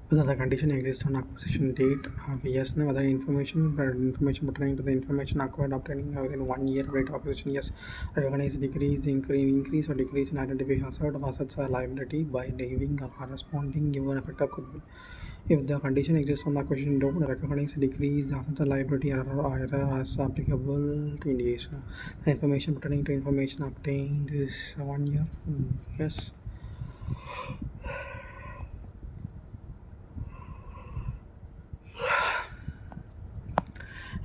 whether the condition exists on acquisition date. Yes, no, whether information pertaining to the information acquired obtaining within 1 year rate of acquisition. Yes, recognize decrease, increase or decrease in identification assert of assets or liability by leaving a corresponding given effect of goodwill. If the condition exists on the acquisition, don't recognize a decrease the assets or liability error as applicable to indication. The information pertaining to information obtained is 1 year. Yes.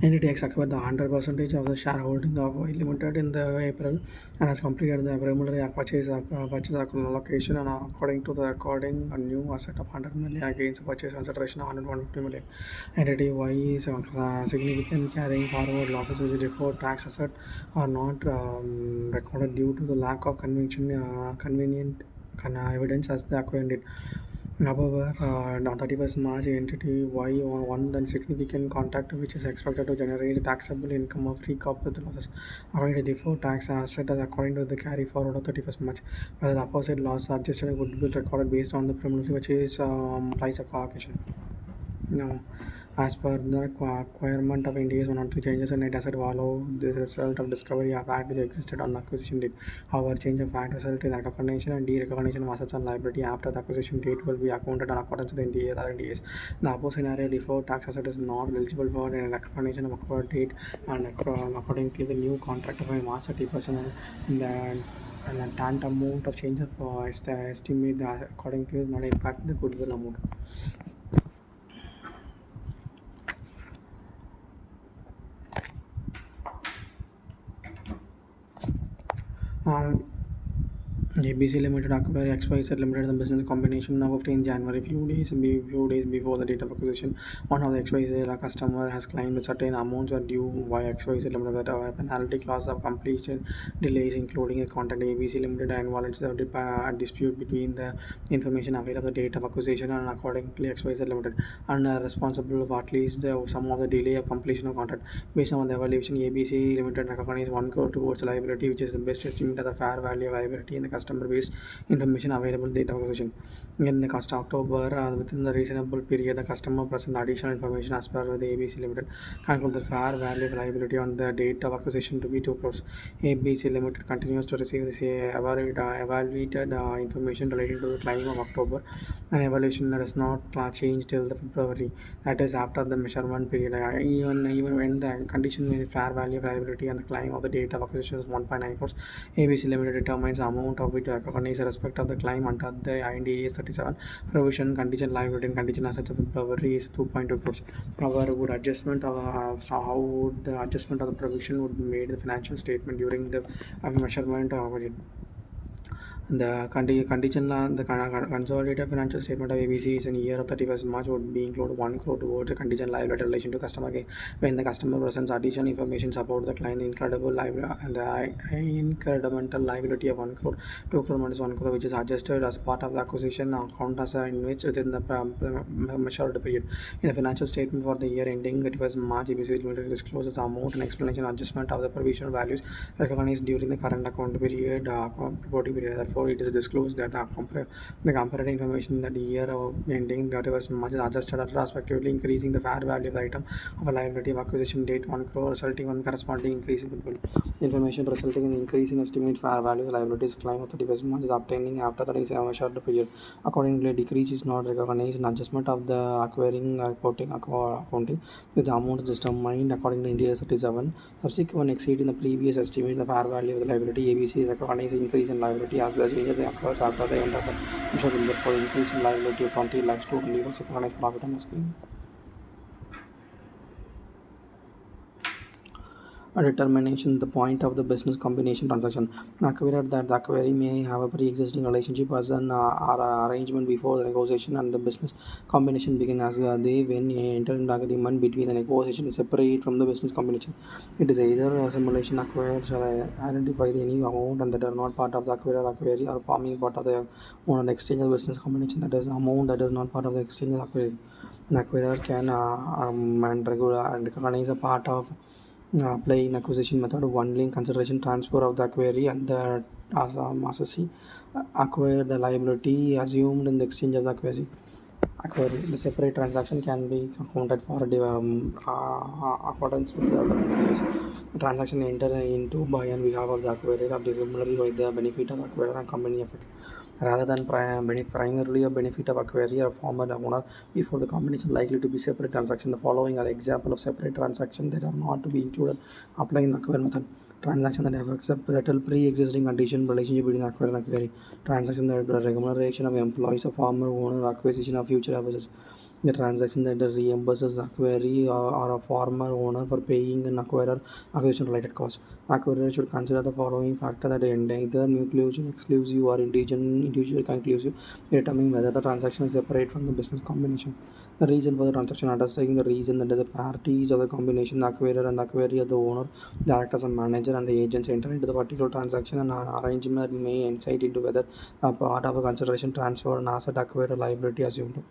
Entity X acquired the 100% of the shareholding of Oil Limited in the April and has completed the preliminary purchase allocation and according to the recording a new asset of 100 million against a purchase consideration of 150 million. Entity Y is significant carrying forward losses which deferred tax asset are not recorded due to the lack of convenient evidence as the acquired did. However, on 31st March, entity Y won the significant contract which is expected to generate taxable income of recoup with losses. According to deferred tax asset, according to the carry forward of 31st March, whether the aforesaid loss adjusted goodwill recorded based on the preliminary which is price allocation. Now, as per the requirement of India's 103 changes in net asset value, the result of discovery of fact which existed on the acquisition date. However, change of fact result in recognition and de-recognition of assets and liability after the acquisition date will be accounted in accordance with the other NDAs. The opposite scenario, deferred tax asset is not eligible for recognition of acquired date and accordingly the new contract of a March 30% and the tantamount of change of estimate accordingly not impact the goodwill amount. Um, ABC Limited acquired XYZ Limited, the business combination of 15 January, few days before the date of acquisition. One of the XYZ customer has claimed certain amounts are due by XYZ Limited that are penalty clause of completion delays, including a contact ABC Limited and involves the dispute between the information available at the date of acquisition and accordingly XYZ Limited and are responsible for at least some of the delay of completion of contract. Based on the evaluation, ABC Limited recognized 1 crore towards liability, which is the best estimate of the fair value of liability in the customer base information available data acquisition. In the cost October, within the reasonable period, the customer present additional information as per the ABC Limited conclude the fair value of liability on the date of acquisition to be 2 crores. ABC Limited continues to receive the evaluated information relating to the claim of October, and evaluation does not change till the February. That is after the measurement period. Even when the condition with fair value of liability and the claim of the date of acquisition is 1.9 crores, ABC Limited determines the amount of which recognized respect of the claim under the IND 37 provision. Contingent liability and contingent assets of February is 2.2 crores. However, would adjustment of so how would the adjustment of the provision would be made in the financial statement during the measurement of the consolidated financial statement of ABC is in year of 31st March would be include 1 crore towards the contingent liability relation to customer gain when the customer presents additional information about the client incredible liability and the incremental liability of 1 crore, 2 crore minus 1 crore which is adjusted as part of the acquisition account as in which within the measured period. In the financial statement for the year ending 31st March, ABC Limited discloses the amount and explanation adjustment of the provisional values recognized during the current account period reporting period. Therefore, it is disclosed that the comparative information that the year of ending 31st March is adjusted retrospectively, increasing the fair value of the item of a liability of acquisition date 1 crore, resulting in corresponding increase in goodwill. Information resulting in increase in estimate fair value of liabilities claim of 31st March is obtaining after the measured period. Accordingly, decrease is not recognized in adjustment of the acquiring reporting accounting with the amount determined according to India 37. Subsequent exceeding the previous estimate, the fair value of the liability, ABC is recognizing increase in liability as the changes occurs after the end of the measured period. For increase in liability of 20 lakhs to levels recognized profit and loss scheme. A determination the point of the business combination transaction. Acquired that the acquiring may have a pre-existing relationship as an arrangement before the negotiation and the business combination begin as they when enter into agreement between the negotiation is separate from the business combination. It is either a simulation acquired shall identify any amount and that are not part of the acquired acquiring or forming part of the own and exchange of business combination that is amount that is not part of the exchange of acquiring. The acquirer can and regular and recognize a part of applying acquisition method of bundling consideration transfer of the acquiree and the assessee acquire the liability assumed in the exchange of the acquisition. Acquire the separate transaction can be accounted for accordance with the rules. Transaction enter into by and behalf of the acquirer of the similarly by the benefit of acquirer and company effect rather than primarily a benefit of acquirer or former owner before the combination likely to be separate transaction. The following are example of separate transactions that are not to be included applying the acquire method. Transaction that have settled pre-existing condition relationship between acquirer and acquiree. Transaction that remuneration of employees of former owner acquisition of future assets. The transaction that reimburses acquiree or a former owner for paying an acquirer acquisition related costs. Acquirer should consider the following factor that either mutually exclusive or individually conclusive, determining whether the transaction is separate from the business combination. The reason for the transaction understanding the reason that is a parties of the combination, the acquirer and the acquiree of the owner, the act as a manager and the agents enter into the particular transaction and an arrangement may insight into whether a part of a consideration transfer an asset acquired or liability assumed.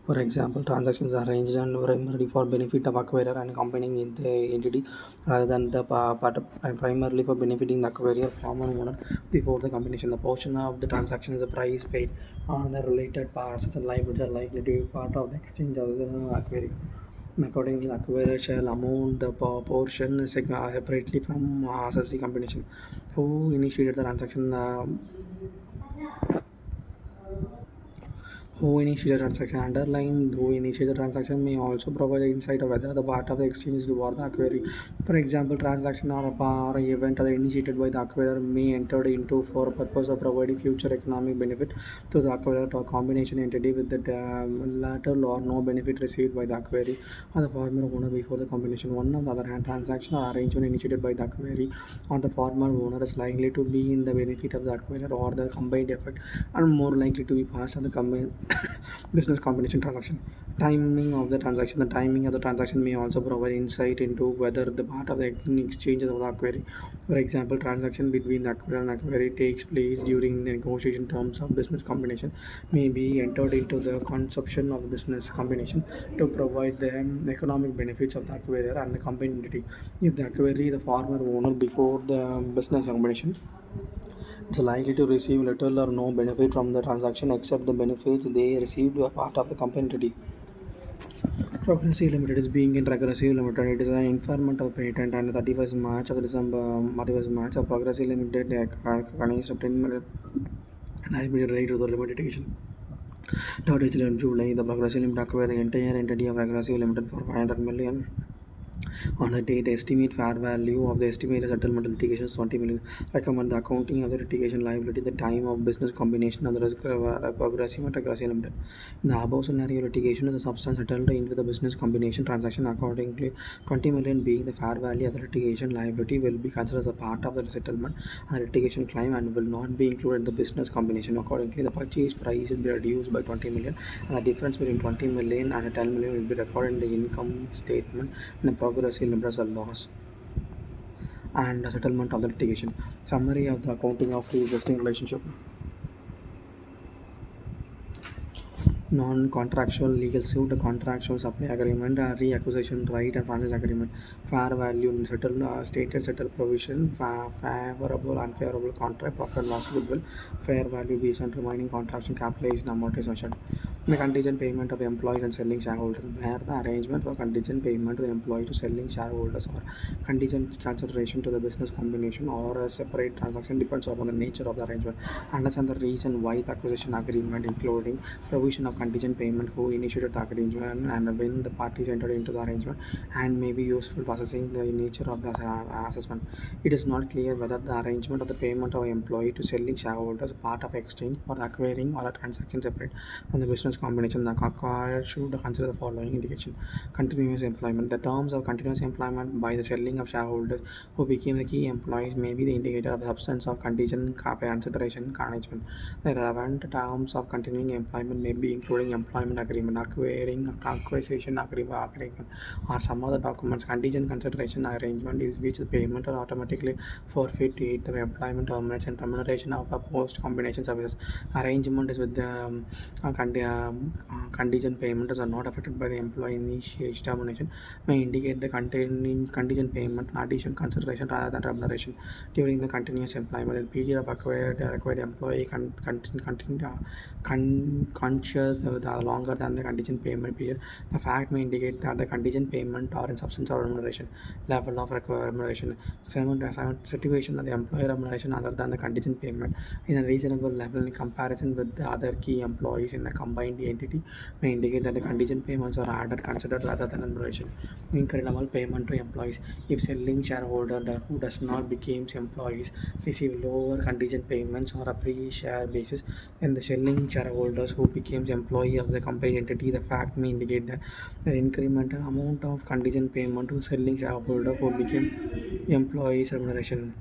For example, transactions are arranged and primarily for benefit of acquirer and accompanying in the entity rather than the part primarily for benefiting the acquirer former owner before the combination. The portion of the transaction is a price paid on the related parts and liabilities are likely to be part of the exchange of the acquirer. Accordingly, the acquirer shall amount the portion separately from assets the combination. Who initiated the transaction? Who initiated the transaction? Underlying who initiated the transaction may also provide insight of whether the part of the exchange is toward the acquirer. For example, transaction or a event are initiated by the acquirer may entered into for purpose of providing future economic benefit to the acquirer or combination entity with the latter or no benefit received by the acquirer or the former owner before the combination. One on the other hand, transaction or arrangement initiated by the acquirer or the former owner is likely to be in the benefit of the acquirer or the combined effect and more likely to be passed on the combined business combination transaction. Timing of the transaction. The timing of the transaction may also provide insight into whether the part of the exchange of the acquirer. For example, transaction between the acquirer and acquirer takes place during the negotiation terms of business combination may be entered into the conception of the business combination to provide the economic benefits of the acquirer and the combined entity. If the acquirer is the former owner before the business combination, it's likely to receive little or no benefit from the transaction except the benefits they received were part of the company entity. Progressive Limited is being in Progressive Limited. It is an informant of patent and 31st March of December 31st March of Progressive Limited contains obtained liability rate to the limitation. July, the Progressive Limited acquired the entire entity of Progressive Limited for 500 million. On the date, estimate fair value of the estimated settlement litigation is 20 million. Recommend the accounting of the litigation liability at the time of business combination of the Progressive and Progressive Limited. In the above scenario, litigation is a substance settled into the business combination transaction. Accordingly, 20 million being the fair value of the litigation liability will be considered as a part of the settlement and the litigation claim and will not be included in the business combination. Accordingly, the purchase price will be reduced by 20 million and the difference between 20 million and 10 million will be recorded in the income statement in the Progressive Limited loss and the settlement of the litigation. Summary of the accounting of pre-existing relationship. Non-contractual legal suit, contractual supply agreement, reacquisition right and franchise agreement, fair value, stated settled provision, favorable, unfavorable contract, profit loss, goodwill, fair value based on remaining contraction, capitalization, amortization. The contingent payment of employees and selling shareholders, where the arrangement for contingent payment to employees to selling shareholders or contingent consideration to the business combination or a separate transaction depends upon the nature of the arrangement. Understand the reason why the acquisition agreement, including provision of contingent payment, who initiated the arrangement, and when the parties entered into the arrangement, and may be useful for assessing the nature of the assessment. It is not clear whether the arrangement of the payment of employee to selling shareholders part of exchange or acquiring or a transaction separate from the business combination. The acquirer should consider the following indication: continuous employment. The terms of continuous employment by the selling of shareholders who became the key employees may be the indicator of the substance of contingent consideration arrangement. The relevant terms of continuing employment may be including employment agreement, acquisition agreement, or some other documents. Contingent consideration arrangement is which the payment are automatically forfeit if the employment terminates and remuneration of a post combination services. Arrangement is with the contingent payments are not affected by the employee initiation termination may indicate the containing contingent payment in addition consideration rather than remuneration during the continuous employment. In period of acquired employee conscious longer than the contingent payment period, the fact may indicate that the contingent payment or in substance or remuneration level of remuneration. Second situation that the employee remuneration other than the contingent payment in a reasonable level in comparison with the other key employees in a combined entity may indicate that the contingent payments are added considered rather than remuneration. Incredible payment to employees. If selling shareholder who does not become employees receive lower contingent payments on a pre-share basis than the selling shareholders who becomes employee of the combined entity, the fact may indicate that the incremental amount of contingent payment to selling shareholder who became employees remuneration.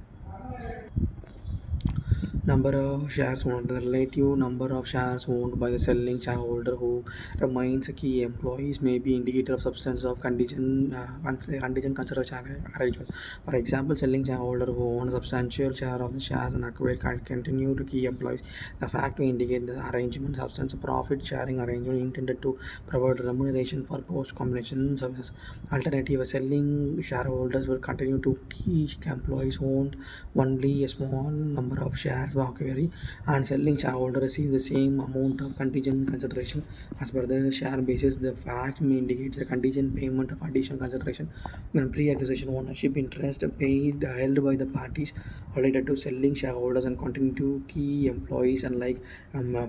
Number of shares owned. The relative number of shares owned by the selling shareholder who remains a key employees may be indicator of substance of contingent consideration arrangement. For example, selling shareholder who own a substantial share of the shares and acquire continue to key employees. The fact may indicate the arrangement substance profit sharing arrangement intended to provide remuneration for post combination services. Alternative, selling shareholders will continue to key employees owned only a small number of shares were acquired, and selling shareholder receive the same amount of contingent consideration as per the share basis. The fact may indicate the contingent payment of additional consideration and pre-acquisition ownership interest paid held by the parties related to selling shareholders and continue to key employees unlike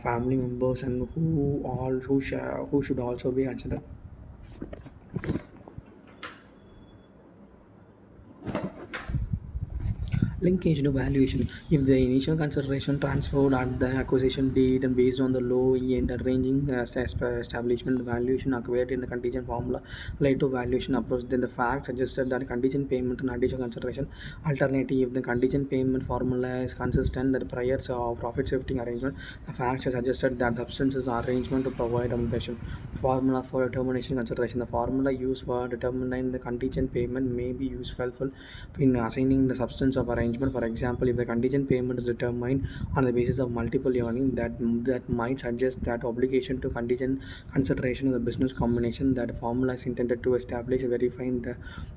family members and who should also be considered. Linkage to valuation. If the initial consideration transferred at the acquisition date and based on the low end arranging establishment valuation acquired in the contingent formula led to valuation approach, then the fact suggested that contingent payment and additional consideration. Alternative, if the contingent payment formula is consistent that prior profit shifting arrangement, the fact suggested that substances arrangement to provide remuneration. Formula for determination consideration. The formula used for determining the contingent payment may be useful in assigning the substance of arrangement. For example, if the contingent payment is determined on the basis of multiple earning, that might suggest that obligation to contingent consideration of the business combination. That formula is intended to establish verifying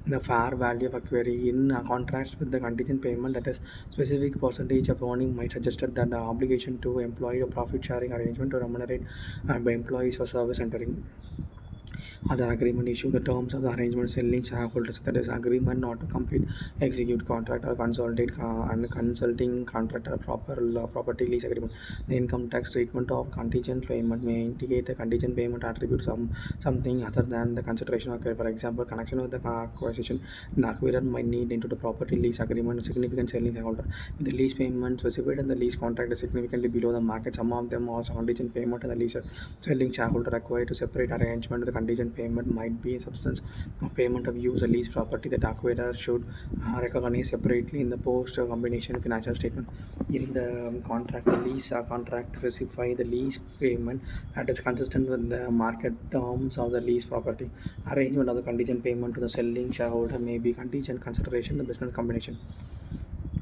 the fair value of equity. In contrast with the contingent payment, that is specific percentage of earning might suggest that the obligation to employ a profit sharing arrangement to remunerate by employees for service entering. Other agreement issue, the terms of the arrangement selling shareholders, that is agreement not to compete, execute contract or consolidate and consulting contract or property lease agreement. The income tax treatment of contingent payment may indicate the contingent payment attribute something other than the consideration occurred. For example, connection with the acquisition, the acquirer might need into the property lease agreement a significant selling shareholder. If the lease payment specified and the lease contract is significantly below the market, some of them also contingent payment and the lease selling shareholder required to separate arrangement. The contingent payment might be a substance of payment of use a lease property that acquirer should recognize separately in the post combination financial statement. In the contract, the lease contract specify the lease payment that is consistent with the market terms of the lease property. Arrangement of the contingent payment to the selling shareholder may be contingent consideration the business combination.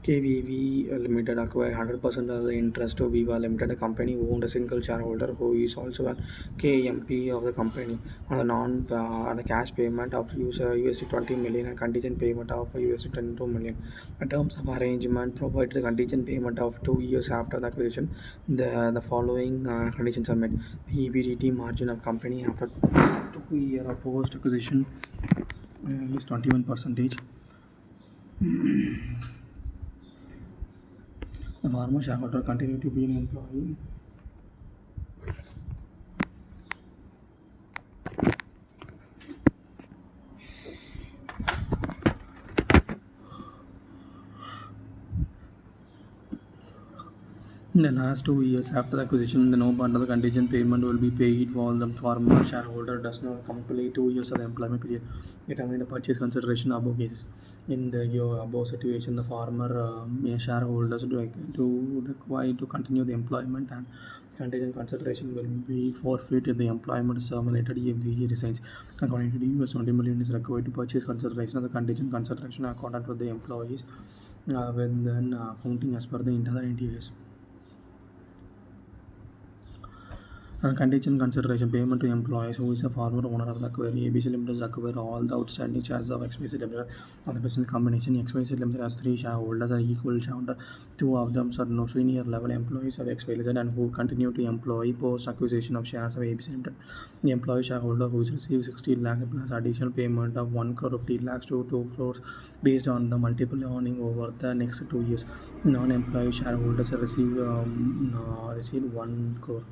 KVV Limited acquired 100% of the interest of Viva Limited, a company who owned a single shareholder who is also an KMP of the company on a cash payment of $20 million and contingent payment of $22 million. The terms of arrangement provide the contingent payment of 2 years after the acquisition. The following conditions are met. The EBDT margin of company after 2 years of post acquisition is 21%. The former shareholder continued to be an employee. In the last 2 years after the acquisition, the no part of the contingent payment will be paid while the former shareholder does not complete 2 years of the employment period. Determine the purchase consideration above cases. In the above situation, the former shareholders do require to continue the employment and contingent consideration will be forfeit if the employment is terminated if he resigns. According to the US, $20 million is required to purchase consideration of the contingent consideration according to the employees when then counting as per the internal NTAs. Contingent consideration payment to employees who is a former owner of the query. ABC Limited acquire all the outstanding shares of XYZ Limited of the business combination. XYZ Limited has three shareholders are equal shareholder. Two of them are no senior level employees of XYZ and who continue to employ post acquisition of shares of ABC Limited. The employee shareholder who is received 16 lakh plus additional payment of 1 crore 50 lakhs to 2 crores based on the multiple earning over the next 2 years. Non-employee shareholders receive 1 crore.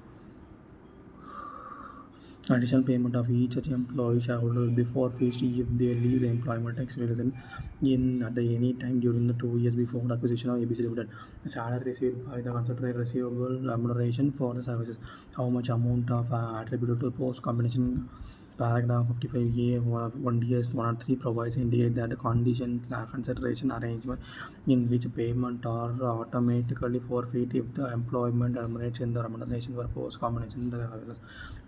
Additional payment of each such employee shareholder will be forfeited if they leave the employment experience in at any time during the 2 years before the acquisition of ABC Limited. The salary received by the considered receivable remuneration for the services. How much amount of attributed to post combination paragraph 55A 1DS 103 provides indicate that the condition consideration arrangement in which payment are automatically forfeit if the employment terminates in the remuneration for post combination services.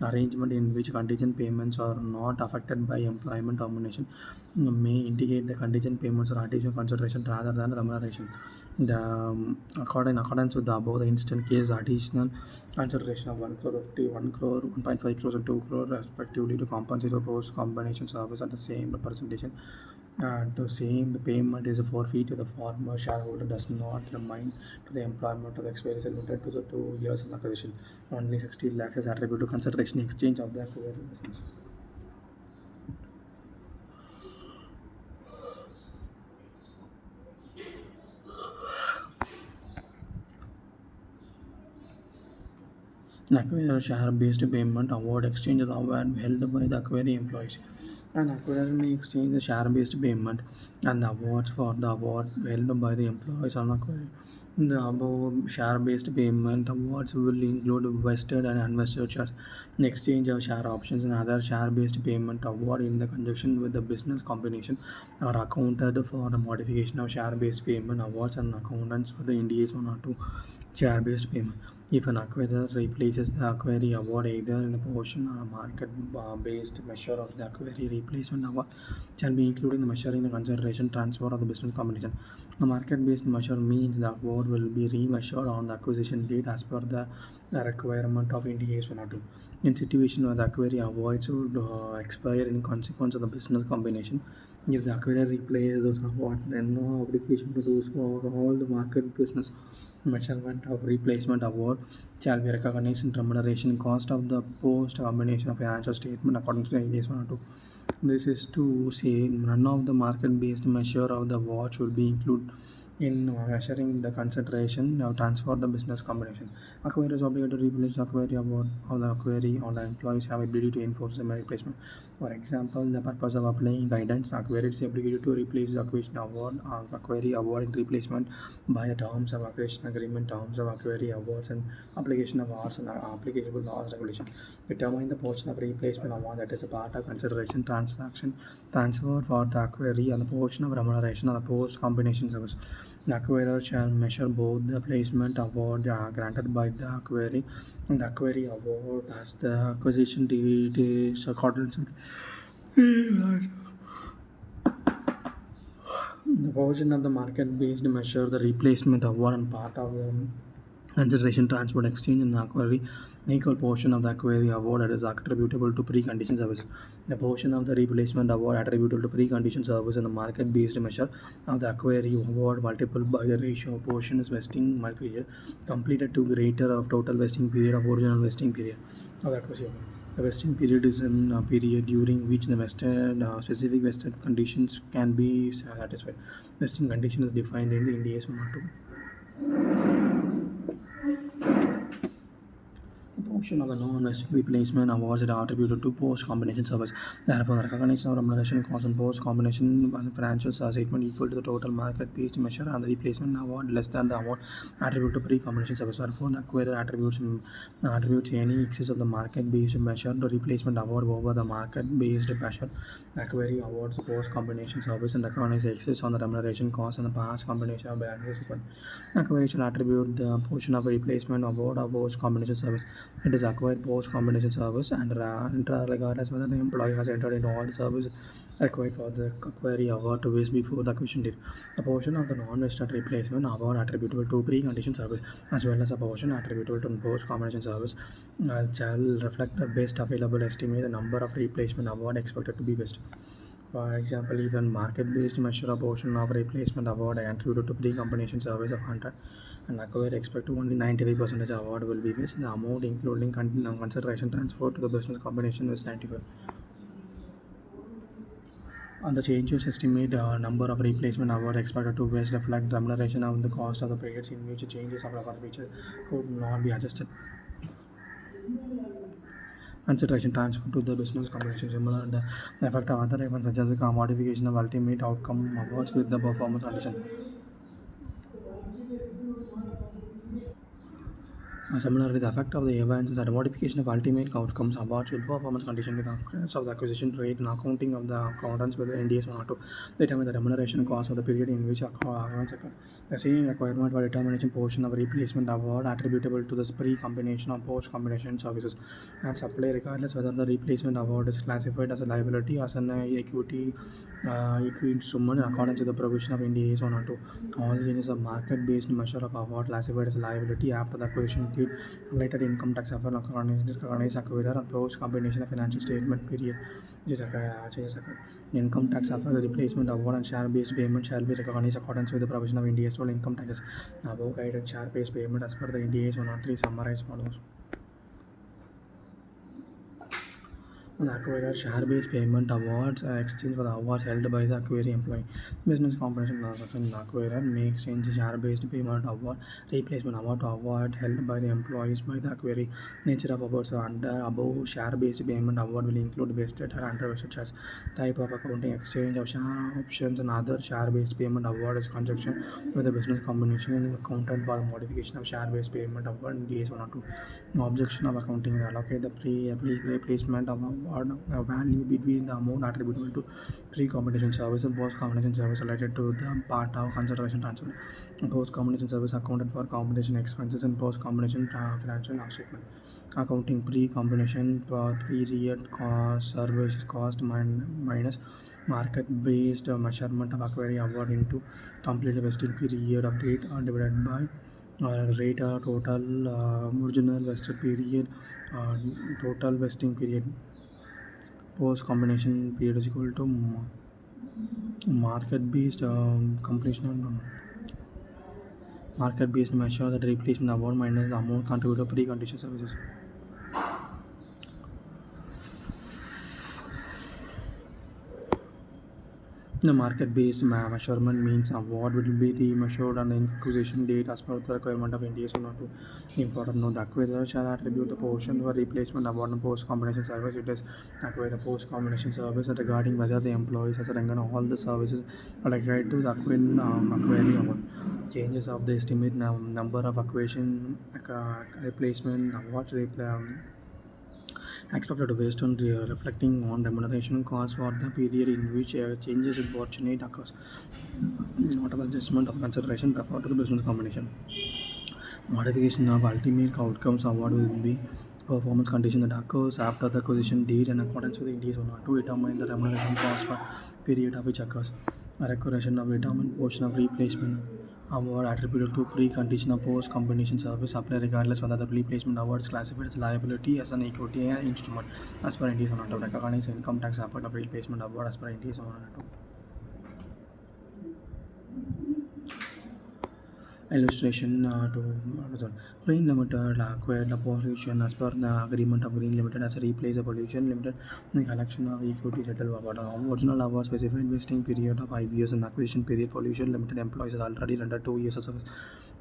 Arrangement in which contingent payments are not affected by employment termination may indicate the contingent payments are additional consideration rather than remuneration. In accordance with the above, the instant case additional consideration of 1 crore 1 crore 1.5 crores and 2 crore respectively to compensate for post combination service at the same representation. To same the payment is a forfeit if the former shareholder does not remain to the employment of experience limited to the 2 years of acquisition. Only 60 lakhs is attributed to consideration exchange of the acquired business. Acquire share-based payment award exchange is award held by the acquiring employees. An acquirer may exchange the share-based payment and awards for the award held by the employees on acquiring. The above share-based payment awards will include vested and unvested shares. The exchange of share options and other share-based payment award in the conjunction with the business combination are accounted for the modification of share-based payment awards and accountants for the Ind AS 1 or 2 share-based payment. If an acquirer replaces the acquiree award either in a portion or a market-based measure of the acquiree replacement award shall be included in the measuring the consideration transfer of the business combination. A market-based measure means the award will be remeasured on the acquisition date as per the requirement of Ind AS 1 or 2. In situation where the acquiree awards would expire in consequence of the business combination, if the acquirer replaces those awards, then no obligation to do so for all the market business measurement of replacement award shall be recognized in remuneration cost of the post combination of financial statement according to the Ind AS 1 or 2. This is to say none of the market-based measure of the award should be included in measuring the consideration of transfer the business combination. Acquirer is obligated to replace the acquiree award or the acquiree or the employees have ability to enforce the replacement. For example, the purpose of applying guidance, acquirer is obligated to replace the acquisition award or acquiree award in replacement by the terms of acquisition agreement, terms of acquiree awards, and application of arts and applicable laws regulation. Determine the portion of replacement award that is a part of consideration transaction transfer for the acquiree and the portion of remuneration of the post combination service. The acquirer shall measure both the placement award granted by the acquiree and the acquiree award as the acquisition date is accordance with the portion of the market-based measure, the replacement award and part of the consideration transport exchange and acquiree equal portion of the acquiree award that is attributable to precondition service. The portion of the replacement award attributable to precondition service and the market-based measure of the acquiree award multiplied by the ratio of portion is vesting period completed to greater of total vesting period of original vesting period of acquisition. The vesting period is a period during which the vested specific vested conditions can be satisfied. Vesting condition is defined in the Ind AS 1 or 2. Portion of the non-vesting replacement awards that are attributed to post-combination service. Therefore, the recognition of remuneration cost and post-combination financial statement equal to the total market-based measure and the replacement award less than the award attributed to pre-combination service. Therefore, the acquirer attributes any excess of the market-based measure to replacement award over the market-based measure. The acquirer awards post-combination service and recognize the excess on the remuneration cost and the past combination of benefits. Acquirer shall attribute the portion of replacement award of post-combination service. It is acquired post combination service and regardless whether the employee has entered into all the services required for the query award to waste before the acquisition date. A portion of the non-vested replacement award attributable to pre-condition service as well as a portion attributable to post-combination service shall reflect the best available estimate the number of replacement award expected to be best. For example, if a market-based measure a portion of replacement award attributed to pre-combination service of 100 and acquire expect to only 95% award will be based, the amount including consideration transfer to the business combination is 95. On the changes, estimate number of replacement hours expected to best reflect remuneration of the cost of the periods in which changes of our feature could not be adjusted. Consideration transfer to the business combination similar and the effect of other events such as the modification of ultimate outcome awards with the performance condition. Similarly, the effect of the events is that modification of ultimate outcomes awards with performance condition with occurrence of the acquisition rate and accounting of the accountants with the NDS 1 or 2 determine the remuneration cost of the period in which events occur. The same requirement for determination portion of replacement award attributable to the pre-combination or post-combination services and supply regardless whether the replacement award is classified as a liability or as an equity instrument in accordance with the provision of NDAs 1 or 2. All changes of market-based measure of award classified as a liability after the acquisition date related income tax effort recognized acquirer and post combination of financial statement period which is changes occur. Income tax effort the replacement award and share based payment shall be recognized accordance with the provision of NDAs total income taxes. Above guided share based payment as per the NDAs 103 summarized follows. The acquirer share-based payment awards are exchanged for the awards held by the acquiring employee. Business combination transaction acquirer may exchange the share-based payment award replacement award to award held by the employees by the acquiring. Nature of awards are under above share-based payment award will include vested or unvested shares. Type of accounting exchange of share options and other share-based payment award is conjunction with the business combination and accountant for the modification of share-based payment award in DS 1 or 2. Objection of accounting will allocate the replacement of award value between the amount attributable to pre-combination service and post-combination service related to the part of consideration transfer. Post-combination service accounted for combination expenses and post-combination financial statement. Accounting pre-combination period cost service cost minus market-based measurement of acquiring award into complete vested period of date divided by rate total original vested period total vesting period post combination period is equal to market based completion market based measure that replacement amount minus the amount contributed to pre-condition services. The market-based measurement means award will be remeasured on the acquisition date as per the requirement of NDS 102. Important note: the acquirer shall attribute the portion for replacement award and post-combination service. It is acquire the post-combination service regarding whether the employees has rendered all the services required to the acquiring award. Changes of the estimate number of acquisition replacement awards expected to based on reflecting on remuneration costs for the period in which changes in fortunate occurs. Not of adjustment of consideration refer to the business combination. Modification of ultimate outcomes award will be performance condition that occurs after the acquisition date in accordance with Indies 1 or 2 determine the remuneration cost for period of which occurs. A recognition of determined portion of replacement award attributed to pre-condition of post-combination service apply regardless whether the replacement award is classified as liability as an equity instrument as per Indies 1 or 2. Recognize income tax effort of replacement award as per Indies 1 or 2. Illustration to Green Limited acquired the position as per the agreement of Green Limited as a replace a pollution limited in collection of equity settled award. Original award specified vesting period of 5 years and acquisition period pollution limited employees has already rendered 2 years of service.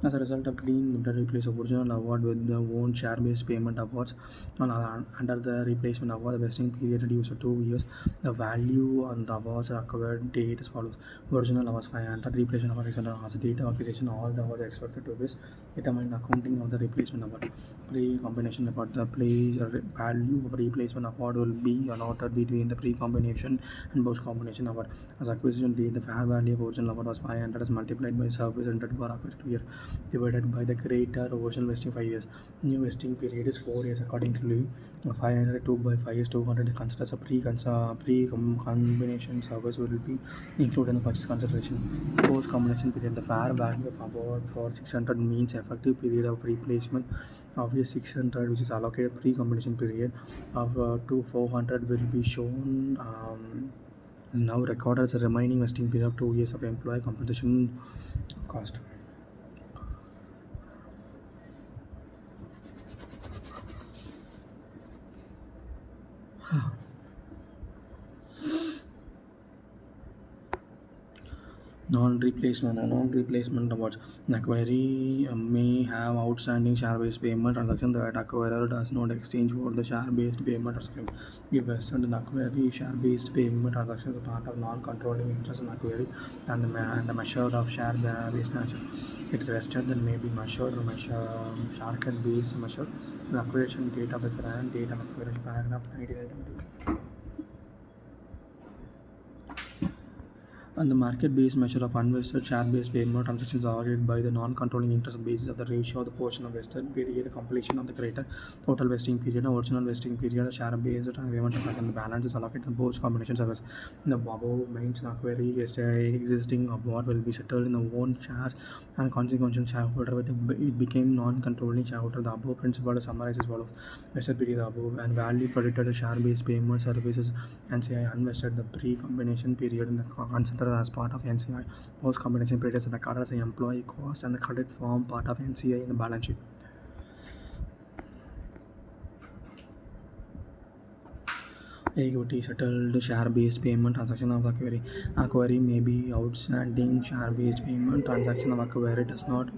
As a result of Green Limited replace original award with the own share based payment awards under the replacement award the vesting period reduced to 2 years. The value on the awards acquired date as follows. Original awards 500 replacement award 600 as a date of acquisition all the awards expected to be determined accounting of the replacement award. Pre-combination award. The value of replacement award will be allotted between the pre-combination and post-combination award. As acquisition date, the fair value of original award was 500 as multiplied by service rendered for acquired year divided by the greater original vesting 5 years. New vesting period is 4 years accordingly. 500 2 by 5 is 200 considered as a pre-combination service will be included in the purchase consideration. Post combination period, the fair value of award for 600 means effective period of replacement of the 600 which is allocated pre-combination period of to 400 will be shown now recorded as a remaining vesting period of 2 years of employee compensation cost. Non-replacement awards. The acquiree may have outstanding share-based payment transaction that acquirer does not exchange for the share-based payment transaction. If vested in acquiree, share-based payment transaction is part of non-controlling interest in acquiree and the measure of share-based nature. It is vested then may be measured share-based measure. The acquisition date of the grant date of acquisition paragraph 99. And the market-based measure of unvested share-based payment transactions are allocated by the non-controlling interest basis of the ratio of the portion of vested period, completion of the greater total vesting period, original vesting period, share-based payment transaction. The balance is allocated to post combination service. The above means the query existing award will be settled in the own shares and consequential shareholder. It became non-controlling shareholder. The above principle is summarized as follows: vested period above and value credited to share-based payment services NCI unvested the pre-combination period in the considered as part of NCI. Post-combination period is recorded as an employee cost and the credit form part of NCI in the balance sheet. Equity settled share-based payment transaction of acquiree. Acquiree may be outstanding share-based payment transaction of acquiree does not.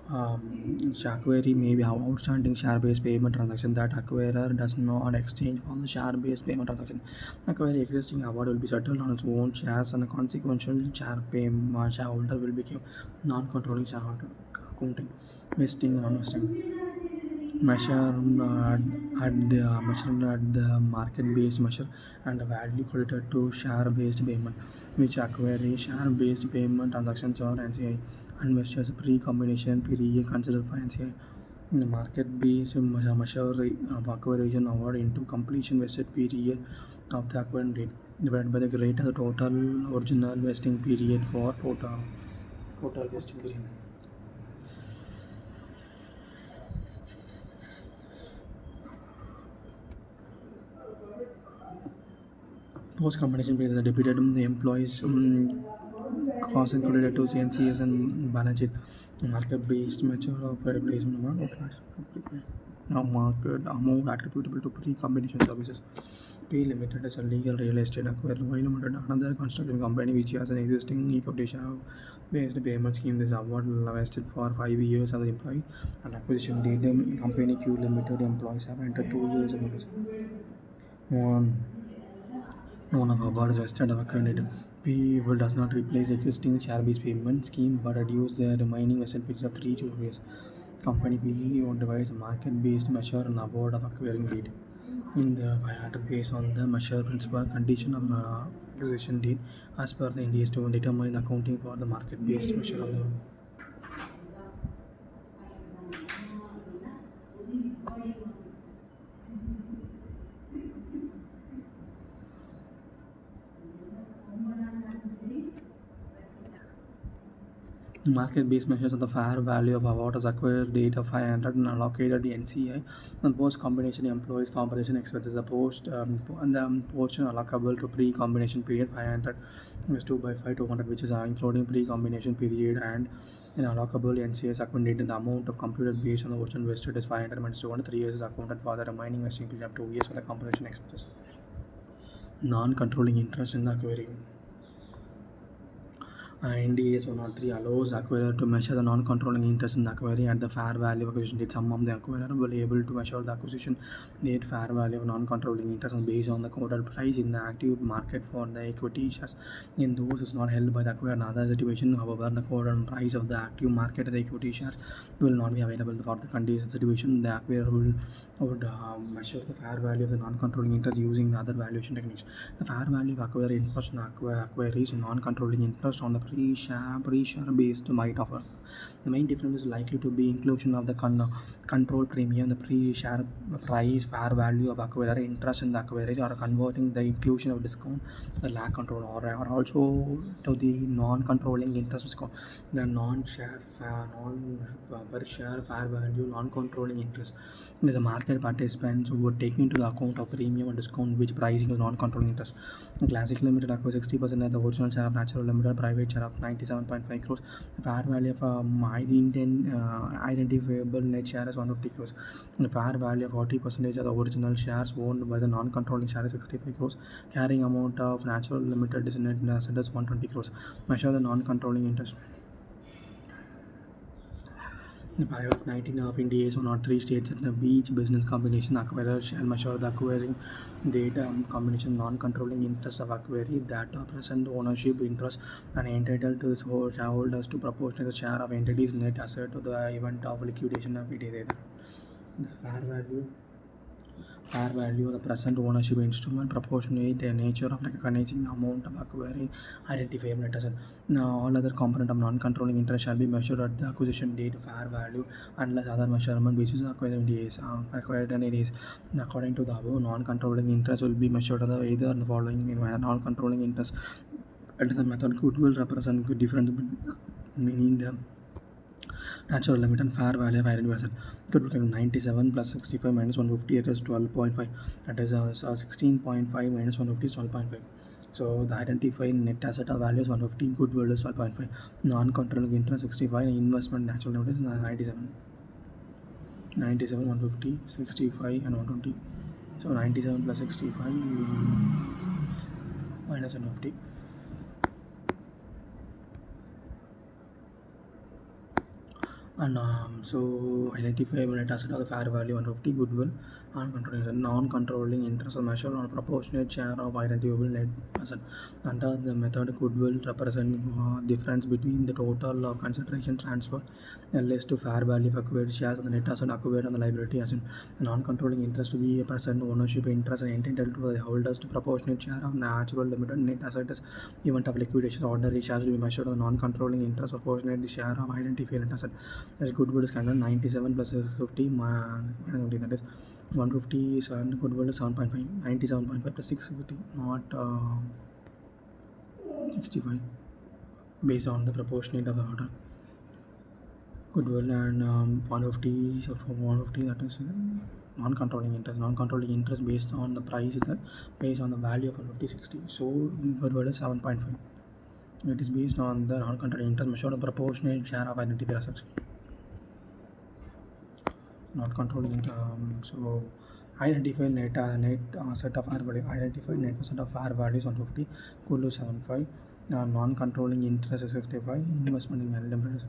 Acquiree may be outstanding share-based payment transaction that acquirer does not exchange for the share-based payment transaction. Acquiree existing award will be settled on its own shares and the consequential shareholder will become non-controlling shareholder. Accounting, vesting and unvesting. Measured at the market-based measure and the value credited to share-based payment, which acquire share-based payment transactions or NCI, unvested as a pre-combination period considered for NCI. In the market-based measure of acquisition award into completion vested period of the acquired date divided by the greater total original vesting period for total vesting period. Post combination period, the deputed the employees costs included to CNCS and balance sheet. Market based measure of replacement amount. Now market amount attributable to pre-combination services. P Limited is a legal real estate acquirer. Y Limited, another construction company which has an existing equity share based payment scheme. This award vested for 5 years as an employee. And acquisition date, company Q Limited employees have entered 2 years of notice. None of award is vested or accredited. P does not replace existing share-based payment scheme but reduce the remaining vested period of 3 to 4 years. Company P devises a market-based measure and award of acquiring date. In the based on the measure principal condition of acquisition date as per the NDS to determine the accounting for the market-based measure of the market-based measures of the fair value of award as acquired date of 500 and allocated the NCI and post-combination employees compensation expenses. The portion allocable to pre-combination period 500 is 2 by 5 200 which is including pre-combination period and in allocable NCIs accounted the amount of computed based on the original vested is 500 minus 200 3 years is accounted for the remaining vesting period of 2 years for the compensation expenses. Non-controlling interest in the acquiring. NDAS 103 allows acquirer to measure the non-controlling interest in the acquirer at the fair value of acquisition date. Some of the acquirer will be able to measure the acquisition date fair value of non-controlling interest based on the quoted price in the active market for the equity shares. In those is not held by the acquirer in other situation, however, the quoted price of the active market of the equity shares will not be available for the condition situation. The acquirer would measure the fair value of the non-controlling interest using the other valuation techniques. The fair value of acquired interest in acquired is non-controlling interest on the pre-share based might offer. The main difference is likely to be inclusion of the control premium, the pre-share price, fair value of acquired interest in the acquired, or converting the inclusion of discount, the lack control, or also to the non-controlling interest discount, the non-share per share fair value, non-controlling interest. Is a market participants who would take into the account of premium and discount which pricing is non-controlling interest. Classic Limited acquires 60% of the original share of Natural Limited, private share of 97.5 crores. The fair value of identifiable net share is 150 crores. The fair value of 40% of the original shares owned by the non-controlling share is 65 crores. Carrying amount of Natural Limited is net asset is 120 crores. Measure the non-controlling interest. The paragraph 19 of NDAS 103 states that the each business combination acquirer shall measure the acquiring data combination non-controlling interest of acquiring that present ownership interest and entitled to shareholders to proportionate share of entity's net asset to the event of liquidation of it is either. This fair value of the present ownership instrument proportionate the nature of recognizing the amount of acquiring identifiable net asset. Now, all other component of non-controlling interest shall be measured at the acquisition date fair value unless other measurement basis acquired entities. According to the above, non-controlling interest will be measured at either the following non-controlling interest. Under the method, goodwill represent good difference meaning the Natural limit and fair value of identity asset. Could be 97 plus 65 minus 150, it is 12.5. That is 16.5 minus 150 is 12.5. So the identified net asset of value is 150, goodwill is 12.5. Non-controlling interest 65, investment natural limit is 97. 97, 150, 65 and 120. So 97 plus 65 minus 150. And so identify net asset of the fair value 150, goodwill, non-controlling interest or measure on proportionate share of identifiable net asset. Under the method, goodwill represents difference between the total consideration transfer less to fair value of acquired shares and the net asset acquired on the liability asset. Non-controlling interest to be a present ownership interest and entitled to the holders to proportionate share of natural limited net asset as event of liquidation. Ordinary shares to be measured on the non-controlling interest proportionate the share of identified net asset. As goodwill is kind of 97 plus 50, that is 150, and goodwill is 7.5, 97.5 plus 650, not 65, based on the proportionate of the order. Goodwill and 150, so from 150 that is non-controlling interest. Non-controlling interest based on the price is that based on the value of 150, 60. So goodwill is 7.5. It is based on the non-controlling interest measured a proportionate share of identified assets. Not controlling so identify net asset of fair value. Identify net asset of fair value is 150, cool to 75. Non-controlling interest is 65. Investment in limited.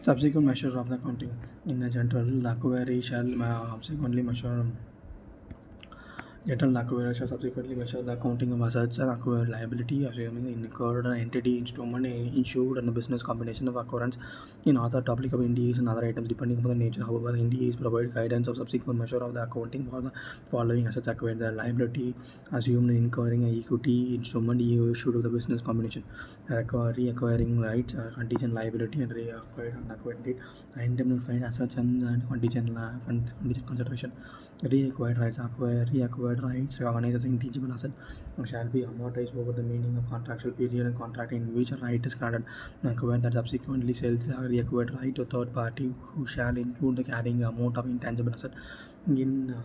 Subsequent measure of the accounting. In the general, the acquirer shall subsequently measure. General acquirer shall subsequently measure the accounting of assets and acquired liability, assuming incurred entity, instrument, insured, and the business combination of occurrence in other topic of NDAs and other items depending upon the nature. However, NDAs provide guidance of subsequent measure of the accounting for the following assets acquired: the liability assumed in incurring an equity instrument issued of the business combination, reacquiring rights, contingent liability, and reacquired and acquired date, indemnified assets and contingent consideration. Reacquired rights, reacquired rights recognized as intangible asset shall be amortized over the meaning of contractual period and contract in which a right is granted. Acquired that subsequently sells a reacquired right to a third party who shall include the carrying amount of intangible asset in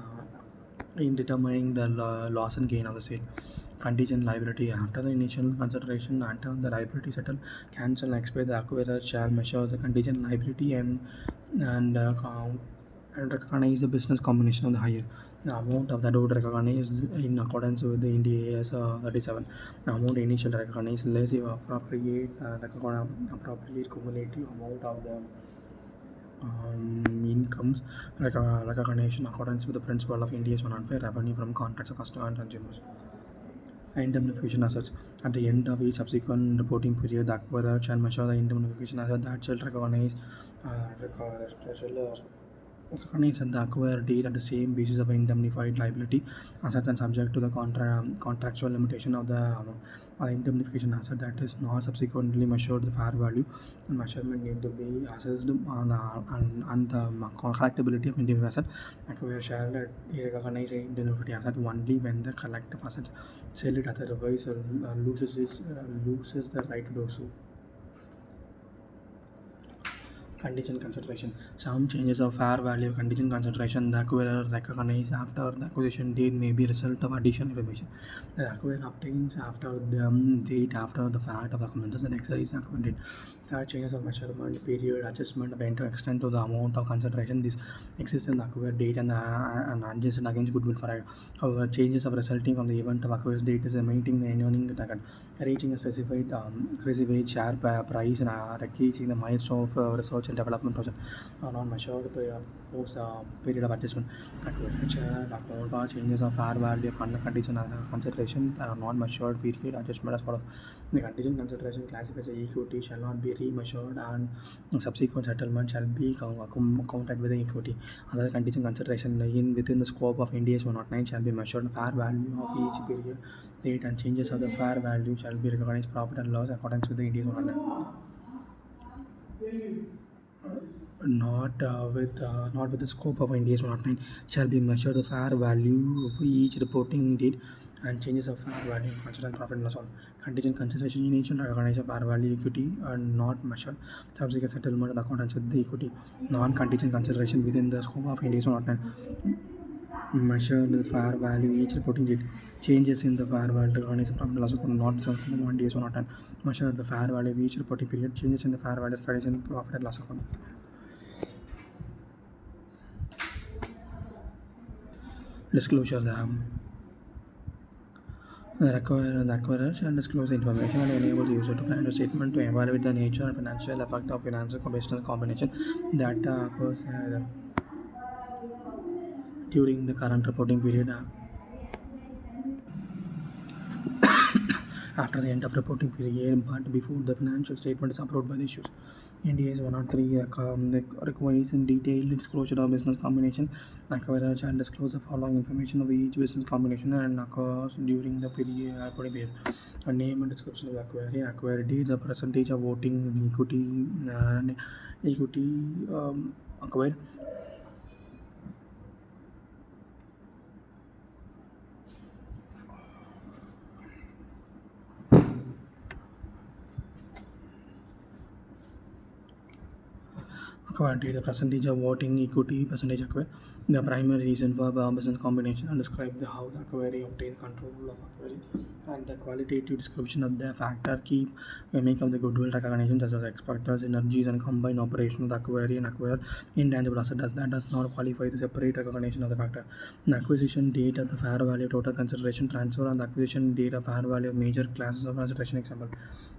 in determining the loss and gain of the sale. Contingent liability: after the initial consideration, until the liability settle, cancel and expect, the acquirer shall measure the contingent liability and count and recognize the business combination of the hire. The amount of that would recognize in accordance with the India AS 37. The amount initially recognized less if appropriate cumulative amount of the incomes recognition accordance with the principle of India's unfair revenue from contracts of customers and consumers. Indemnification assets: at the end of each subsequent reporting period, the acquirer shall measure the indemnification asset that shall recognize at the acquired date at the same basis of indemnified liability assets and subject to the contractual limitation of the amount. Indemnification asset that is not subsequently measured the fair value and measurement need to be assessed on the collectability of indemnified asset. Acquirer shall recognize a indemnified asset only when the collective assets sell it, otherwise loses the right to do so. Contingent consideration: some changes of fair value of contingent consideration the acquirer recognizes after the acquisition date may be result of additional information the acquirer obtains after the date after the fact of the commences and exercise acquired. Third, changes of measurement period adjustment of entire extent to the amount of consideration this exists in the acquired date and adjusted against goodwill for however changes of resulting from the event of acquired date is maintaining the earning record reaching a specified share price and reaching the milestone of research and development project not measured post period of adjustment. Account for changes of fair value contingent consideration non measured period adjustment as follows. The contingent consideration classified as equity shall not be remeasured and subsequent settlement shall be counted with the equity. Other contingent consideration within the scope of Ind AS 109 shall be measured fair value of each period date and changes of the fair value shall be recognized profit and loss accordance with the Ind AS 109. Not with the scope of Ind AS 109 shall be measured the fair value of each reporting date and changes of fair value consider profit and loss on contingent consideration initial recognition of fair value equity and not measured subsequent settlement in accordance with the equity. Non-contingent consideration within the scope of Ind AS 109 measure the fair value each reporting date changes in the fair value recognition profit and loss account not something 1 days or not and measure the fair value of each reporting period changes in the fair value recognition profit and loss account. Disclosure: the acquirer shall disclose the information and enable the user to find a statement to evaluate the nature and financial effect of financial business combination that occurs during the current reporting period. After the end of reporting period but before the financial statement is approved by the issues. Ind AS 103 requires in detailed disclosure of business combination. Acquirer shall disclose the following information of each business combination and occurs during the reporting period. A name and description of acquired date, the percentage of voting equity acquired, the percentage of voting equity percentage acquired, the primary reason for business combination, and describe how the acquirer obtain control of acquirer, and the qualitative description of the factor key make of the goodwill recognition such as expected synergies and combined operation of the acquirer and acquire intangible asset does not qualify the separate recognition of the factor. The acquisition date of the fair value total consideration transfer and the acquisition date of fair value of major classes of consideration example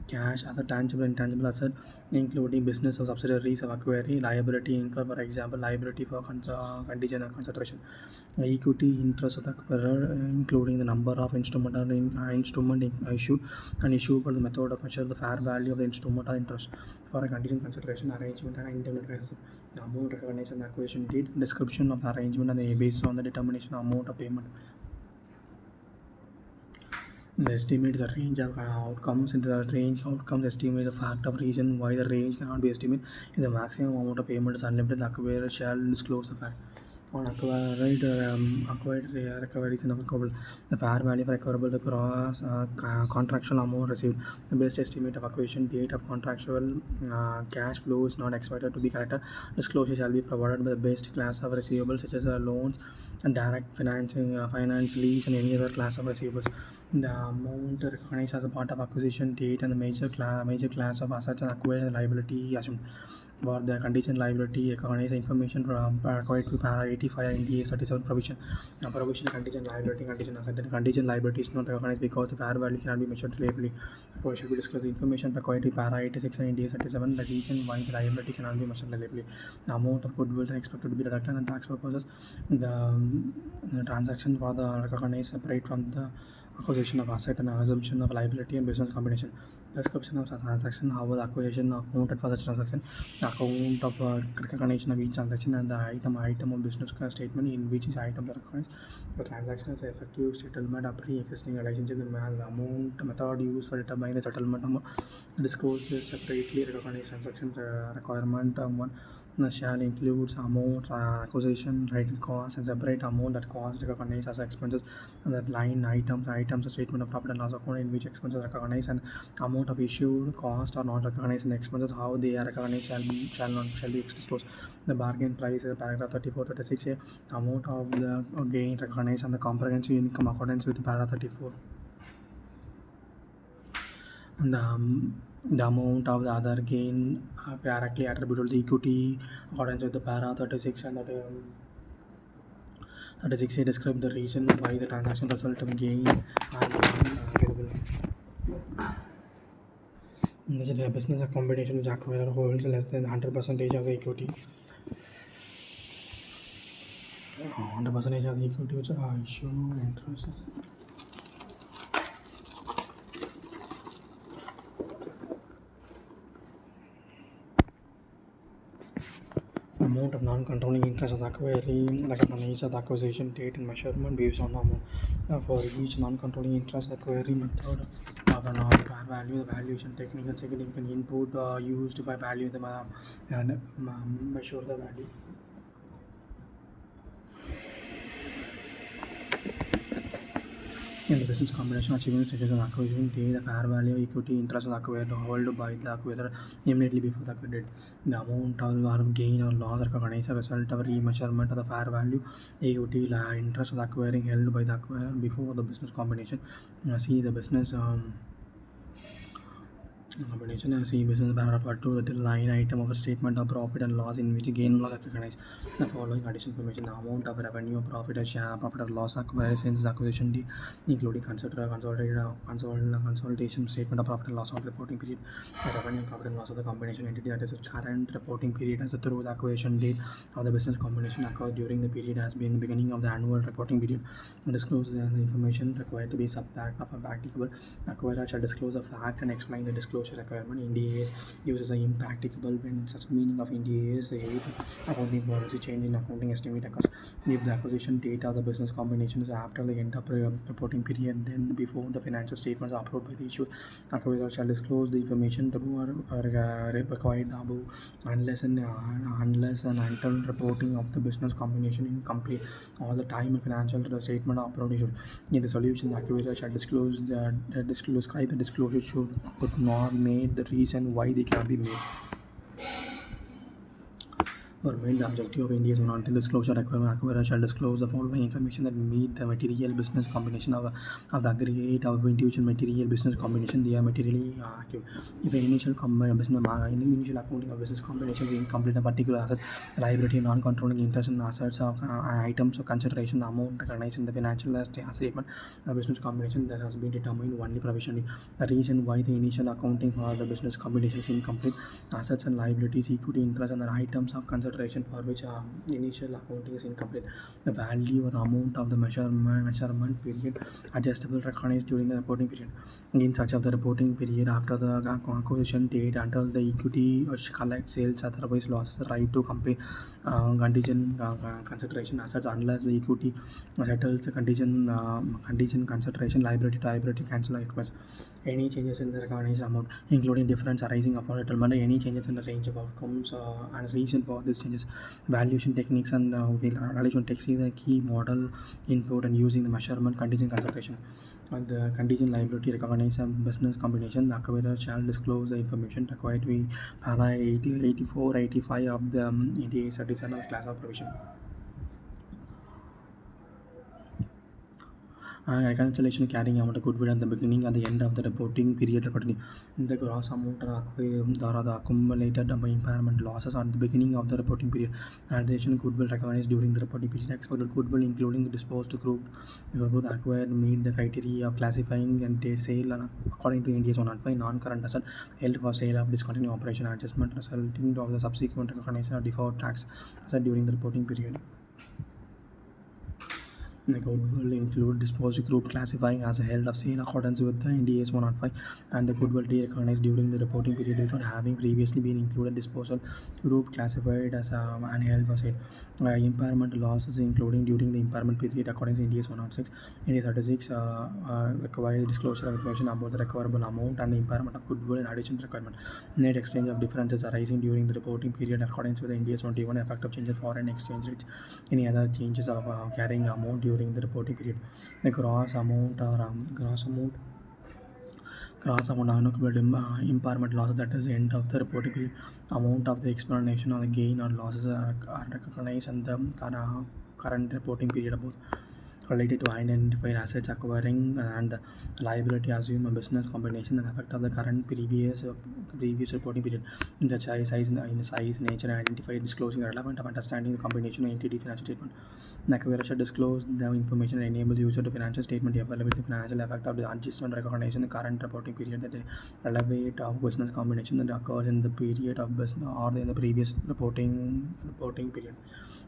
cash, other tangible and intangible asset including business or subsidiaries of acquirer, liability incurred for example liability for contingent consideration, equity interest of the acquirer including the number of instrument issued and issuable the method of measure the fair value of the instrument or interest for a contingent consideration arrangement and indemnified asset, the amount recognized in the acquisition date, description of the arrangement and the based on the determination of amount of payment. The estimate is a range of outcomes. In the range outcomes estimate the fact of reason why the range cannot be estimated. If the maximum amount of payment is unlimited, the acquirer shall disclose the fact. on acquired recoveries and recoverable. The fair value of recoverable, the gross contractual amount received, the best estimate of acquisition date of contractual cash flow is not expected to be correct. Disclosure shall be provided by the best class of receivables such as loans and direct financing, finance, lease, and any other class of receivables. The amount recognized as a part of acquisition date and the major class of assets and acquired liability assumed. For the contingent liability, recognize information from required to para 85 and NDA 37 provision. Provision contingent liability, contingent asset, and contingent liability is not recognized because the fair value cannot be measured reliably. Therefore, should be disclosed information required to para 86 and NDA 37. The reason why the liability cannot be measured reliably. The amount of goodwill is expected to be deducted and tax purposes. The transaction for the recognized separate from the acquisition of asset and assumption of liability and business combination. Description of such transaction, how was acquisition accounted for such transaction, the account of recognition of each transaction, and the item of business statement in which each item is recognized. The transaction is effective settlement of pre-existing relationship, the amount method used for determining the settlement amount. Disclosed separately recognized transaction requirement one shall include amount acquisition related costs and separate amount that cost recognized as expenses and that line items a statement of profit and loss account in which expenses are recognized and amount of issued cost are not recognized in the expenses how they are recognized shall be disclosed. The bargain price paragraph 34-36 amount of the gain recognized and the comprehensive income accordance with paragraph 34 and the amount of the other gain directly attributable to equity according with the para 36 and that 36 describe the reason why the transaction result of gain are available. This is a business combination which acquirer holds less than 100% of the equity. 100% of the equity which are issue interest. Amount of non-controlling interest is acquiring recognized at the acquisition date and measurement based on the amount for each non-controlling interest acquiring method of an value the valuation technique and significant input used by value the and measure the value. In the business combination achieving such as an acquisition date, the fair value equity interest is acquired held by the acquirer immediately before the acquired. The amount of gain or loss recognized as a result of remeasurement of the fair value equity interest is acquiring held by the acquirer before the business combination. See the business combination. See business paragraph 2 the line item of a statement of profit and loss in which gain or loss recognized the following additional information: the amount of revenue, profit or share, profit or loss acquired since the acquisition date, including consolidation statement of profit and loss of reporting period, the revenue and profit and loss of the combination entity that is its current reporting period as through the acquisition date of the business combination occurred during the period has been the beginning of the annual reporting period. Disclose the information required to be subtract of a practicable. Acquirer shall disclose a fact and explain the disclosure requirement. NDAs uses an impracticable when such meaning of NDAs accounting policy change in accounting estimate occurs. If the acquisition date of the business combination is after the end of reporting period, then before the financial statements are approved by the issues, acquirer shall disclose the information required above unless and until reporting of the business combination incomplete all the time financial statement are approved issued. In the solution, the acquirer shall describe the disclosure should but not made the reason why they can be made. For made the objective of NDAs or not the disclosure requirement, acquirer shall disclose the following information that meet the material business combination of the aggregate of individual material business combination. They are materially active. If an initial initial accounting of business combination is incomplete, a particular asset, liability, non-controlling interest in assets of items of consideration, the amount recognized in the financial statement of business combination that has been determined only provisionally. The reason why the initial accounting for the business combination is incomplete, assets and liabilities, equity, interest, and the items of consideration for which initial accounting is incomplete. The value or the amount of the measurement period adjustable recognized during the reporting period. In such of the reporting period after the acquisition date until the equity collect sales otherwise losses the right to compare contingent consideration assets unless the equity settles the contingent consideration liability to liability cancel expense. Any changes in the recognized amount, including difference arising upon settlement, any changes in the range of outcomes and reason for these changes. Valuation techniques and valuation takes the key model input and using the measurement contingent consideration. And the contingent liability recognize a business combination. The acquirer shall disclose the information required to be para 80, 84, 85 of the 88 37 of class of provision. Reconciliation carrying amount of goodwill at the beginning and the end of the reporting period accordingly. The gross amount are the accumulated impairment losses at the beginning of the reporting period. Addition goodwill recognized during the reporting period. Expected goodwill including the disposed group if a group acquired meet the criteria of classifying and date sale and according to NDS 105 non-current asset held for sale of discontinued operation adjustment resulting of the subsequent recognition of deferred tax asset during the reporting period. The goodwill include disposed group classifying as a held of sale accordance with the NDS 105 and the goodwill recognized during the reporting period without having previously been included disposal group classified as an held for sale. Impairment losses including during the impairment period according to NDS 106. NDS 36 requires disclosure of information about the recoverable amount and the impairment of goodwill in addition to requirement. Net exchange of differences arising during the reporting period accordance with the NDS 21 effect of change in foreign exchange rates. Any other changes of carrying amount during the reporting period. The gross amount unaccumulated impairment losses, that is the end of the reporting period. Amount of the explanation of the gain or losses are recognized in the current reporting period about related to identified assets acquiring and the liability assume a business combination and effect of the current previous reporting period in the size, nature, and identified disclosing the relevant of understanding the combination of entity financial statement. The acquirer should disclose the information that enables user to financial statement available with the financial effect of the adjustment recognition in the current reporting period that relevant of business combination that occurs in the period of business or in the previous reporting period.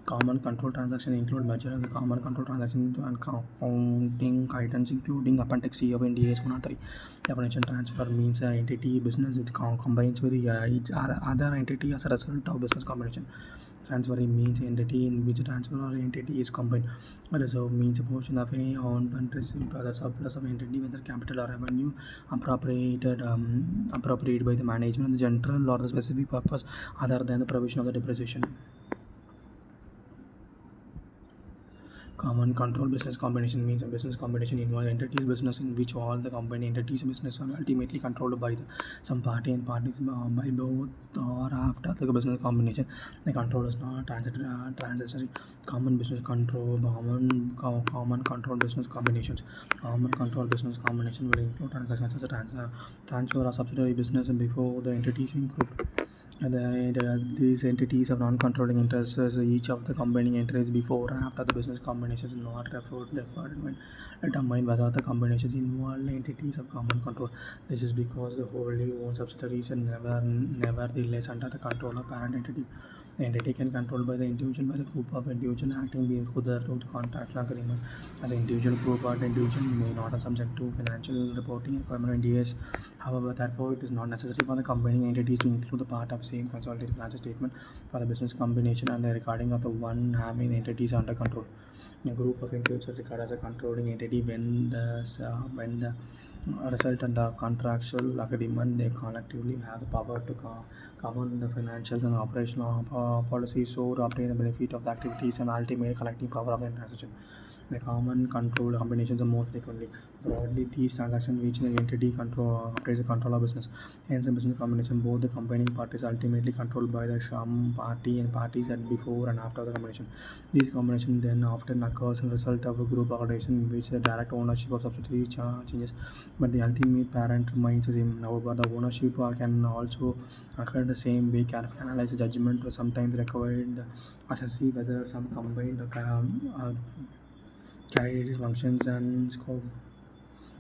Common control transaction include merger of the common control transaction and accounting items including appendix C of NDS 103. Definition transfer means an entity business which combines with each other entity as a result of business combination. Transferring means entity in which transfer or entity is combined. Reserve means a portion of a owned and received other surplus of entity, whether capital or revenue appropriated by the management, the general or the specific purpose other than the provision of the depreciation. Common control business combination means a business combination involves entities business in which all the combined entities business are ultimately controlled by some party and parties by both or after the business combination. The control is not transitory. Common business control, common control business combinations. Common control business combination will include transactions such as transfer of subsidiary business before the entities include. These entities have non-controlling interests as each of the combining entities before and after the business combinations is not determined whether the combinations involve entities of common control. This is because the wholly owned subsidiaries are nevertheless under the control of parent entity. The entity can controlled by the individual by the group of individual acting through the contractual agreement. As an individual group or individual may not be subject to financial reporting requirement NDS. However, therefore, it is not necessary for the combining entities to include the part of same consolidated financial statement for the business combination and the recording of the one having the entities under control. A group of individuals regarded as a controlling entity when the resultant of contractual agreement they collectively have the power to govern the financial and operational policies so to obtain the benefit of the activities and ultimate collecting power of the transaction. The common control combinations are more frequently. Broadly, these transactions which the entity operates the control of business. Hence, the business combination, both the combining parties are ultimately controlled by the some party and parties at before and after the combination. These combinations then often occurs as a result of a group organization in which the direct ownership of subsidiaries changes, but the ultimate parent remains the same. However, the ownership can also occur the same way. Careful analyze the judgment or sometimes required assess whether some combined carried functions and scope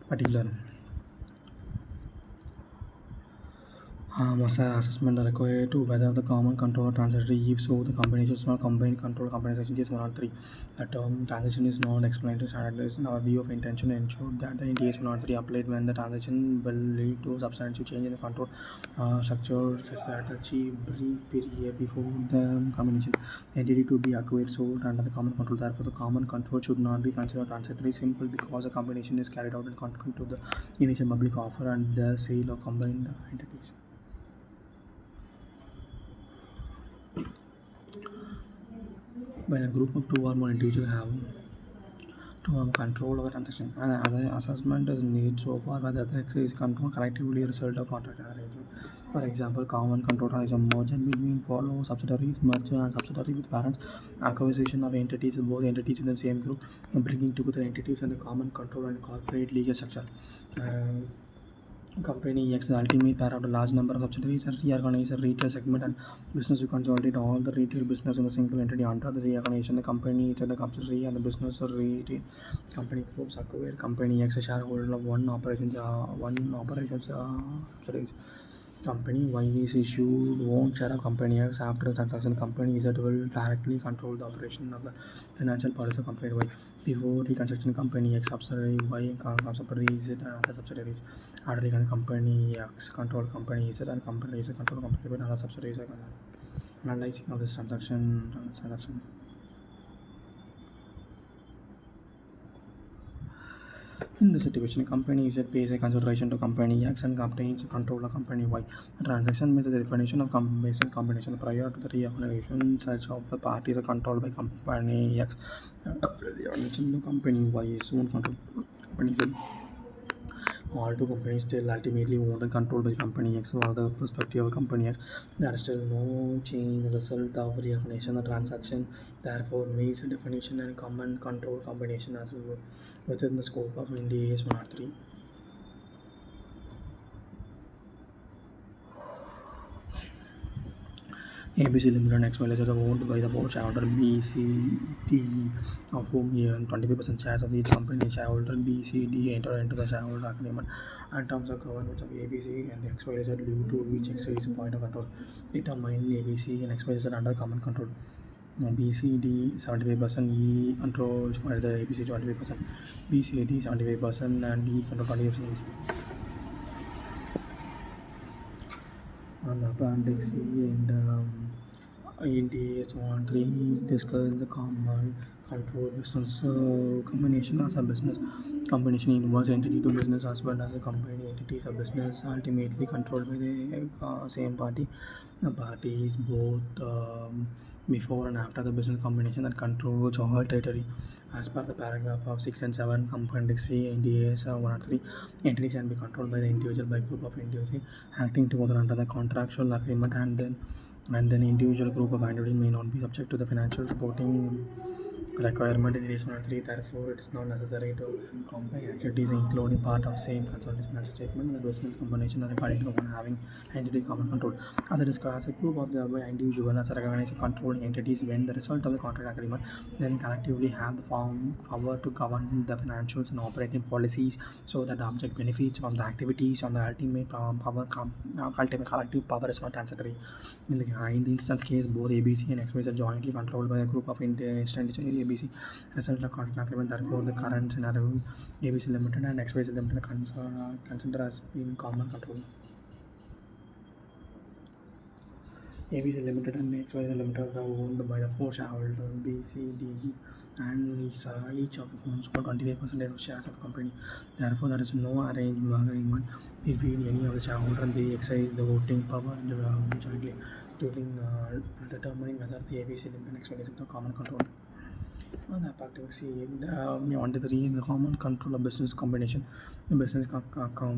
particular. Assessment are required to whether the common control or transitory. If so, the combination is not combined control combination is 103. The term transition is not explained to standardize in our view of intention ensure that the NTS 103 applied when the transition will lead to substantial change in the control structure such that achieve brief period before the combination entity to be acquired sold under the common control. Therefore, the common control should not be considered transitory simple because the combination is carried out in contrary to the initial public offer and the sale of combined entities. When a group of two or more individuals have to have control over transaction, and as an assessment is needed so far whether the excess control collectively a result of contract arrangement. For example, common control is a merger between follow subsidiaries, merger and subsidiary with parents, acquisition of entities, both entities in the same group, bringing together entities and the common control and corporate legal structure. Uh, Company X, the ultimate pair of a large number of subsidiaries, and reorganize a retail segment and business to consolidate all the retail business in a single entity. Under the reorganization, the company is at the subsidiary and the business or retail company groups acquire company X a shareholder of one operations subsidiaries. Company Y is issued one share of Company X after the transaction. Company Z will directly control the operation of the financial policy of Company Y. Before reconstruction, Company X subsidiary Y subsidiary Z and other subsidiaries. After the Company X control Company Z and Company Z control Company Y and other subsidiaries. Analyzing of this transaction. In this situation, company Z pays a consideration to company X and obtains control of company Y. The transaction means the definition of basic combination prior to the reorganization such of the parties are controlled by company X. After the reorganization, the company Y is soon controlled by company Z. All two companies still ultimately owned and controlled by company X. For the perspective of company X, there is still no change as a result of reorganization. The transaction therefore meets the definition and common control combination as within the scope of Ind AS 103. ABC Limited and XY Limited are owned by the board shareholder BCD, of whom 25% shares of each company. Shareholder BCD entered into the shareholder agreement and terms of governance of ABC and the XY Limited due to which XY is a point of control. Determine ABC and XY Limited under common control. BCD 75%, E controls the ABC 25%, BCD 75%, and E control 20%. On the appendix C and Ind AS 103 discuss the common control business combination as a business combination involves entity to business as well as a company entities of business ultimately controlled by the same party. The parties both before and after the business combination that controls all territory. As per the paragraph of 6 and 7, appendix C, Ind AS 103, entities can be controlled by the individual by group of individuals acting together under the contractual agreement and then individual group of entities may not be subject to the financial reporting requirement in AS 103. Therefore, it is not necessary to combine activities including part of same consolidated financial statement. The business combination are required to one having entity common control. As a discuss, a group of the individual as recognized controlling entities when the result of the contract agreement, then collectively have the power to govern the financials and operating policies so that the object benefits from the activities on the ultimate ultimate collective power is not transitory. In the instance case, both ABC and XYZ are jointly controlled by a group of instances ABC result of contract agreement. Therefore, the current scenario ABC Limited and XYZ Limited consider as being common control. ABC Limited and XYZ Limited are owned by the four shareholders BCDE and each of the owns 25% of shares of the company. Therefore, there is no arrangement between any of the shareholders and they exercise the voting power jointly during determining whether the ABC Limited and XYZ are common control. On the appendix C, on the common control of business combination. The business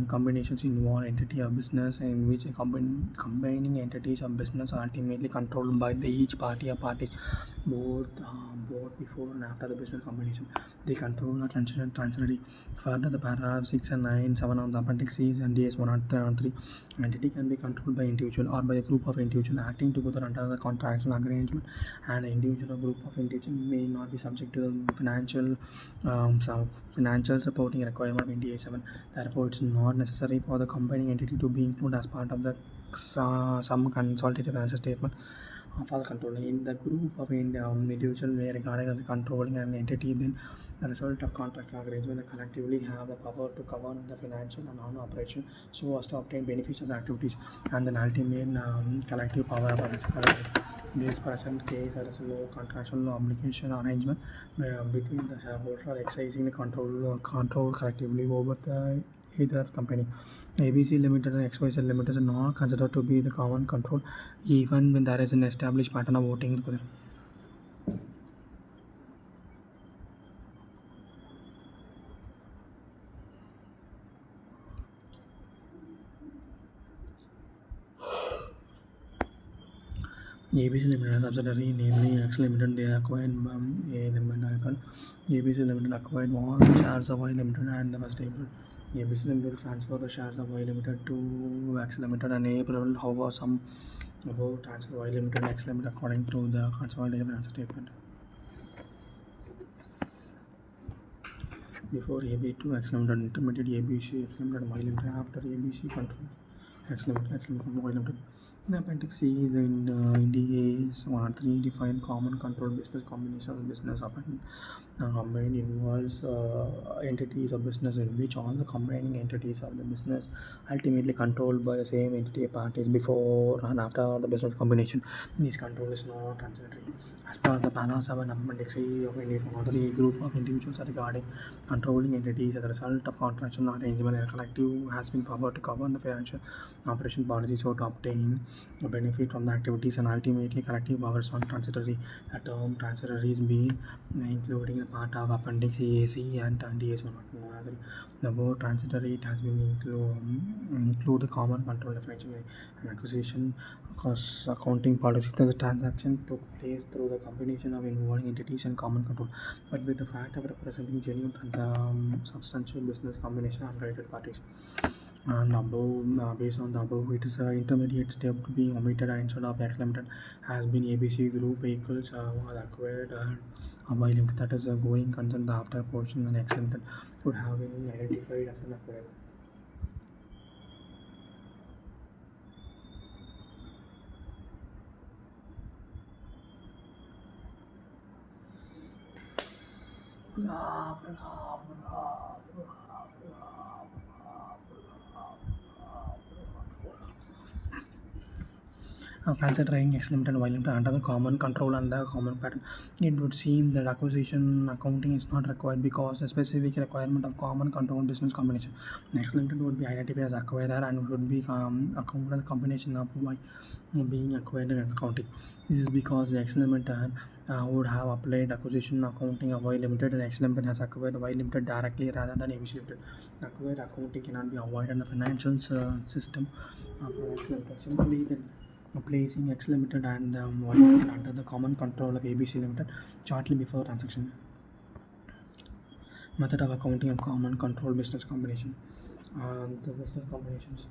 combinations involve entity of business in which combining entities of business are ultimately controlled by each party or parties both before and after the business combination. They control are transitory. Further, the paragraph 6 and 9, 7 of the appendix C and DS 103 entity can be controlled by individual or by a group of individuals acting together under the contractual arrangement, and an individual or group of individuals may not be subject to the financial supporting requirement of Ind AS 7. Therefore, it's not necessary for the combining entity to be included as part of the some consolidated financial statement of all control in the group of individuals were regarded as controlling an entity. Then the result of contract arrangement collectively have the power to govern the financial and non-operation so as to obtain benefits of the activities and then ultimate collective power of this present case there is no contractual obligation arrangement between the shareholder exercising the control collectively over the either company. ABC Limited and XYZ Limited are not considered to be the common control even when there is an established pattern of voting. ABC Limited has subsidiary, namely X Limited. They acquired A Limited. ABC Limited acquired all the shares of Y Limited and the first April. ABC Limited transferred the shares of Y Limited to X Limited and April. However, some about transfer Y Limited and X Limited according to the consolidated financial statement. Before AB2, X Limited, intermediate ABC, X Limited, Y Limited. After ABC control, X Limited, Y Limited. The appendix C is in India is 103 defined common control business combination of business combined involves entities of business in which all the combining entities of the business ultimately controlled by the same entity parties before and after the business combination. This control is not transitory. As per the Para 7 appendix C of India 103, group of individuals are regarding controlling entities as a result of contractual arrangement and collective has been power to govern the financial operation policies so to obtain a benefit from the activities and ultimately collective powers on transitory. The term transitory is being including a part of appendix A, C and DS 103. The word transitory it has been include the common control definition and acquisition cost accounting policies. The transaction took place through the combination of involving entities and common control, but with the fact of representing genuine substantial business combination and related parties. And above, based on the above, it is an intermediate step to be omitted instead of X Limited has been ABC Group vehicles was acquired by Limited. That is a going concern the after portion and X Limited would have been identified as an acquired. Considering X Limited and Y Limited under the common control and the common pattern, it would seem that acquisition accounting is not required because the specific requirement of common control business combination. X Limited would be identified as acquirer and would be accounted as a combination of Y being acquired and accounting. This is because the X Limited would have applied acquisition accounting of Y Limited and X Limited has acquired Y Limited directly rather than ABC Limited. Acquired accounting cannot be avoided in the financial system of X Limited. Simply then placing X Limited and Y Limited under the common control of ABC Limited shortly before transaction. Method of accounting of common control business combination. The business combinations.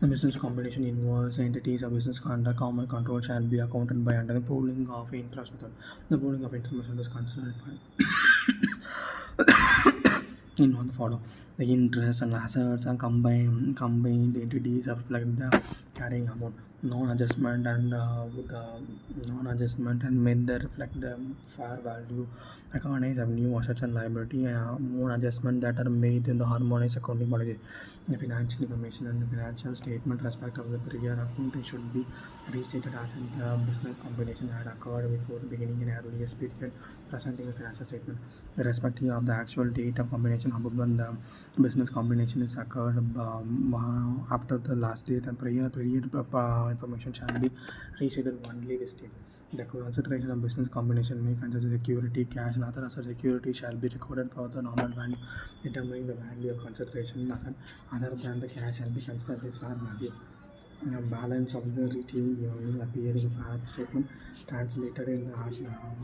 The business combination involves entities of business under common control shall be accounted by under the pooling of interest method. The pooling of interest method is considered in all the follow. The interest and assets and combined entities reflect the carrying amount. Non-adjustment and made they reflect the fair value recognized of new assets and liability. More adjustment that are made in the harmonized accounting policy. The financial information and the financial statement respect of the prior accounting should be restated as in the business combination had occurred before the beginning in earlier period presenting the financial statement. Irrespective of the actual date of combination, however, the business combination is occurred after the last date and prior period information shall be restated only this date. The consideration of business combination may consider security, cash, and other asset security shall be recorded for the normal value. Determining the value of consideration other than the cash shall be considered as fair value. The balance of the retained earnings appear in fair statement translated in the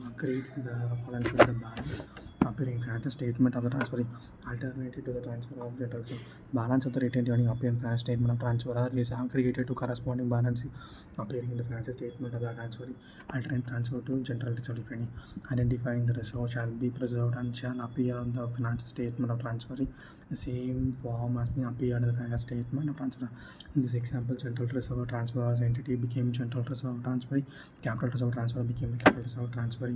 agreed the balance of the balance appearing financial statement of the transfer alternative to the transfer of debt also. Balance of the retained earning appearing financial statement of transfer is aggregated to corresponding balance appearing in the financial statement of the transfer. Alternate transfer to general reserve if any. Identifying the reserve shall be preserved and shall appear on the financial statement of transfer. The same form has been appeared in the financial statement of transfer. In this example, general reserve transfer as entity became general reserve transfer. Capital reserve transfer became capital reserve transfer.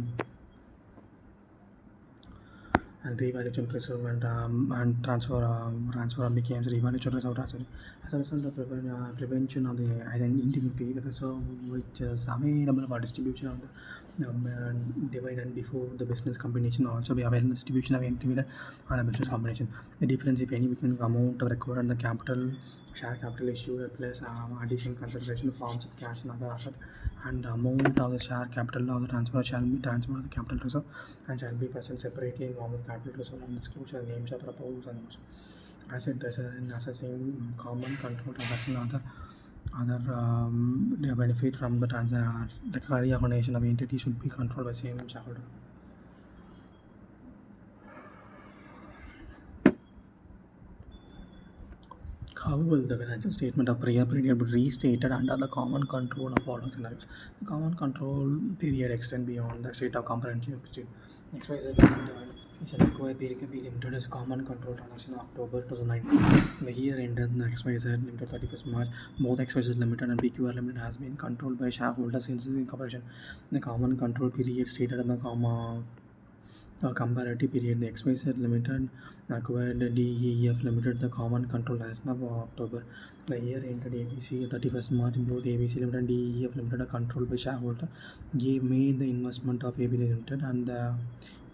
And revaluation reserve and transfer became revaluation reserve transfer. As a result of prevention of the identity, the reserve which is available for distribution of the dividend before the business combination also be available distribution of dividend on a business combination. The difference, if any, between the amount required and the capital share capital issue plus addition consideration forms of cash and other asset, and the amount of the share capital of the transfer shall be transferred to the capital reserve and shall be present separately in form of capital reserve and disclosure names are proposed and asset in assessing common control transaction other the benefit from the transaction the reorganization of entity should be controlled by same shareholder. How will the financial statement of prior period be restated under the common control of following scenarios? The common control period extend beyond the state of comprehensive XYZ limited is an acquired period can be limited as common control transaction of October 2019. The year ended the XYZ limited 31st March. Both XYZ limited and PQR limited has been controlled by shareholders since the incorporation. The common control period stated in the comparative period, the XYZ Limited acquired DEF Limited, the common control transaction of October. The year ended ABC 31st March. Both ABC Limited and DEF Limited are controlled by shareholder. They made the investment of AB Limited and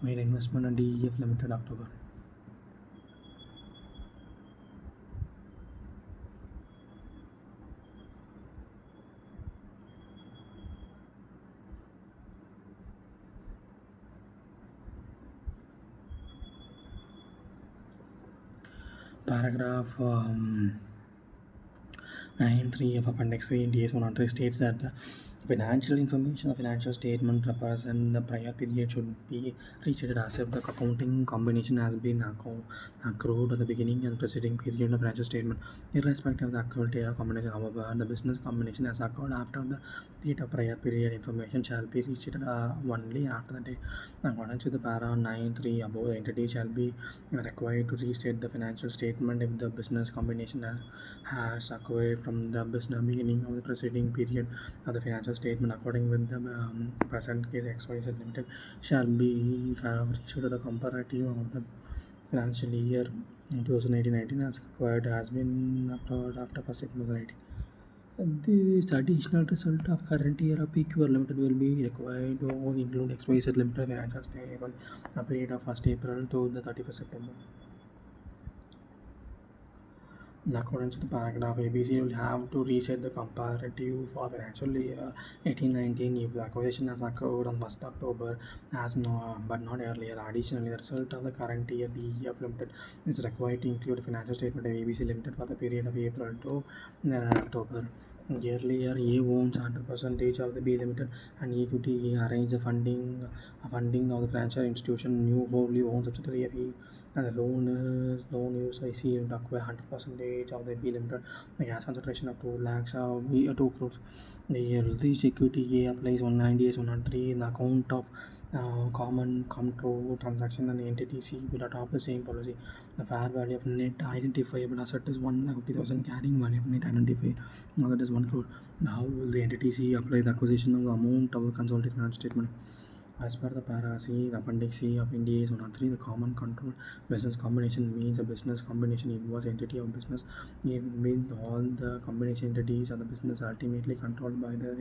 made investment on DEF Limited October. Paragraph 9.3 of Appendix 3 DS 103 states that the financial information of financial statement represent the prior period should be treated as if the accounting combination has been accrued at the beginning and preceding period of financial statement. Irrespective of the accrued date of combination, however, the business combination has occurred after the date of prior period. Information shall be restated only after the date. According to the para 9.3 above, the entity shall be required to restate the financial statement if the business combination has occurred from the business beginning of the preceding period of the financial statement. According with the present case, XYZ Limited shall be have reissued the comparative of the financial year 2018-19 as acquired has been occurred after 1st April 2018. The additional result of current year of PQR Limited will be required to include XYZ Limited financial statement a period of 1st April to the 31st September. In accordance with the paragraph, ABC will have to reset the comparative for financial year 18-19 if the acquisition has occurred on 1st October but not earlier. Additionally, the result of the current year DEF Limited is required to include financial statement of ABC Limited for the period of April to October. Earlier, A owns 100% of the B Limited and equity arrange the funding of the financial institution. New wholly owned subsidiary of E and the loan use IC to acquire 100% of the B Limited. The cash concentration of 2 lakhs of 2 crores. The lease equity A applies 190 as 103 in the account of common control transaction, and the entity C will adopt the same policy. The fair value of net identifiable asset is 1,50,000, carrying value of net identifiable now that is 1 crore. How will the entity C apply the acquisition of the amount of the consolidated financial statement? As per the para C, the appendix C of India is 103. The common control business combination means a business combination involves entity of business. It means all the combination entities of the business are ultimately controlled by the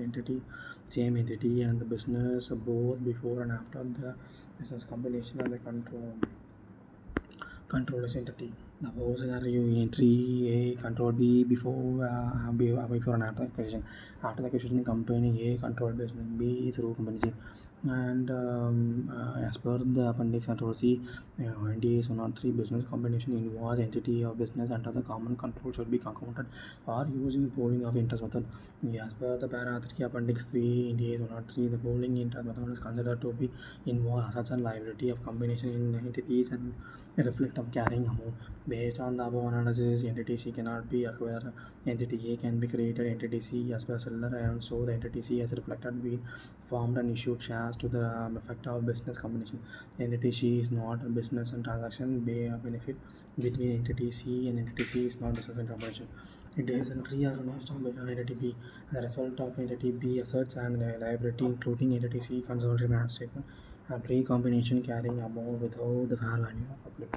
same entity and the business both before and after the business combination of the control entity. The above scenario entry A control B before and after acquisition. After the acquisition, company A control business B through company C. And as per the appendix control C, NDA is one or three business combination involves entity of business under the common control should be accounted for using pooling of interest method. As per the para 3 appendix 3, NDA is one or three, the pooling interest method is considered to be involve assets and liability of combination in entities and reflect of carrying amount. Based on the above analysis, entity C cannot be acquired. Entity A can be created. Entity C as per seller, and so the entity C has reflected be formed and issued shares to the effect of business combination. Entity C is not a business and transaction benefit between entity C and entity C is not business and combination. It is entry or lost on entity B. The result of entity B assets and liability, including entity C consolidated statement, a pre-combination carrying amount without the fair value of uplift.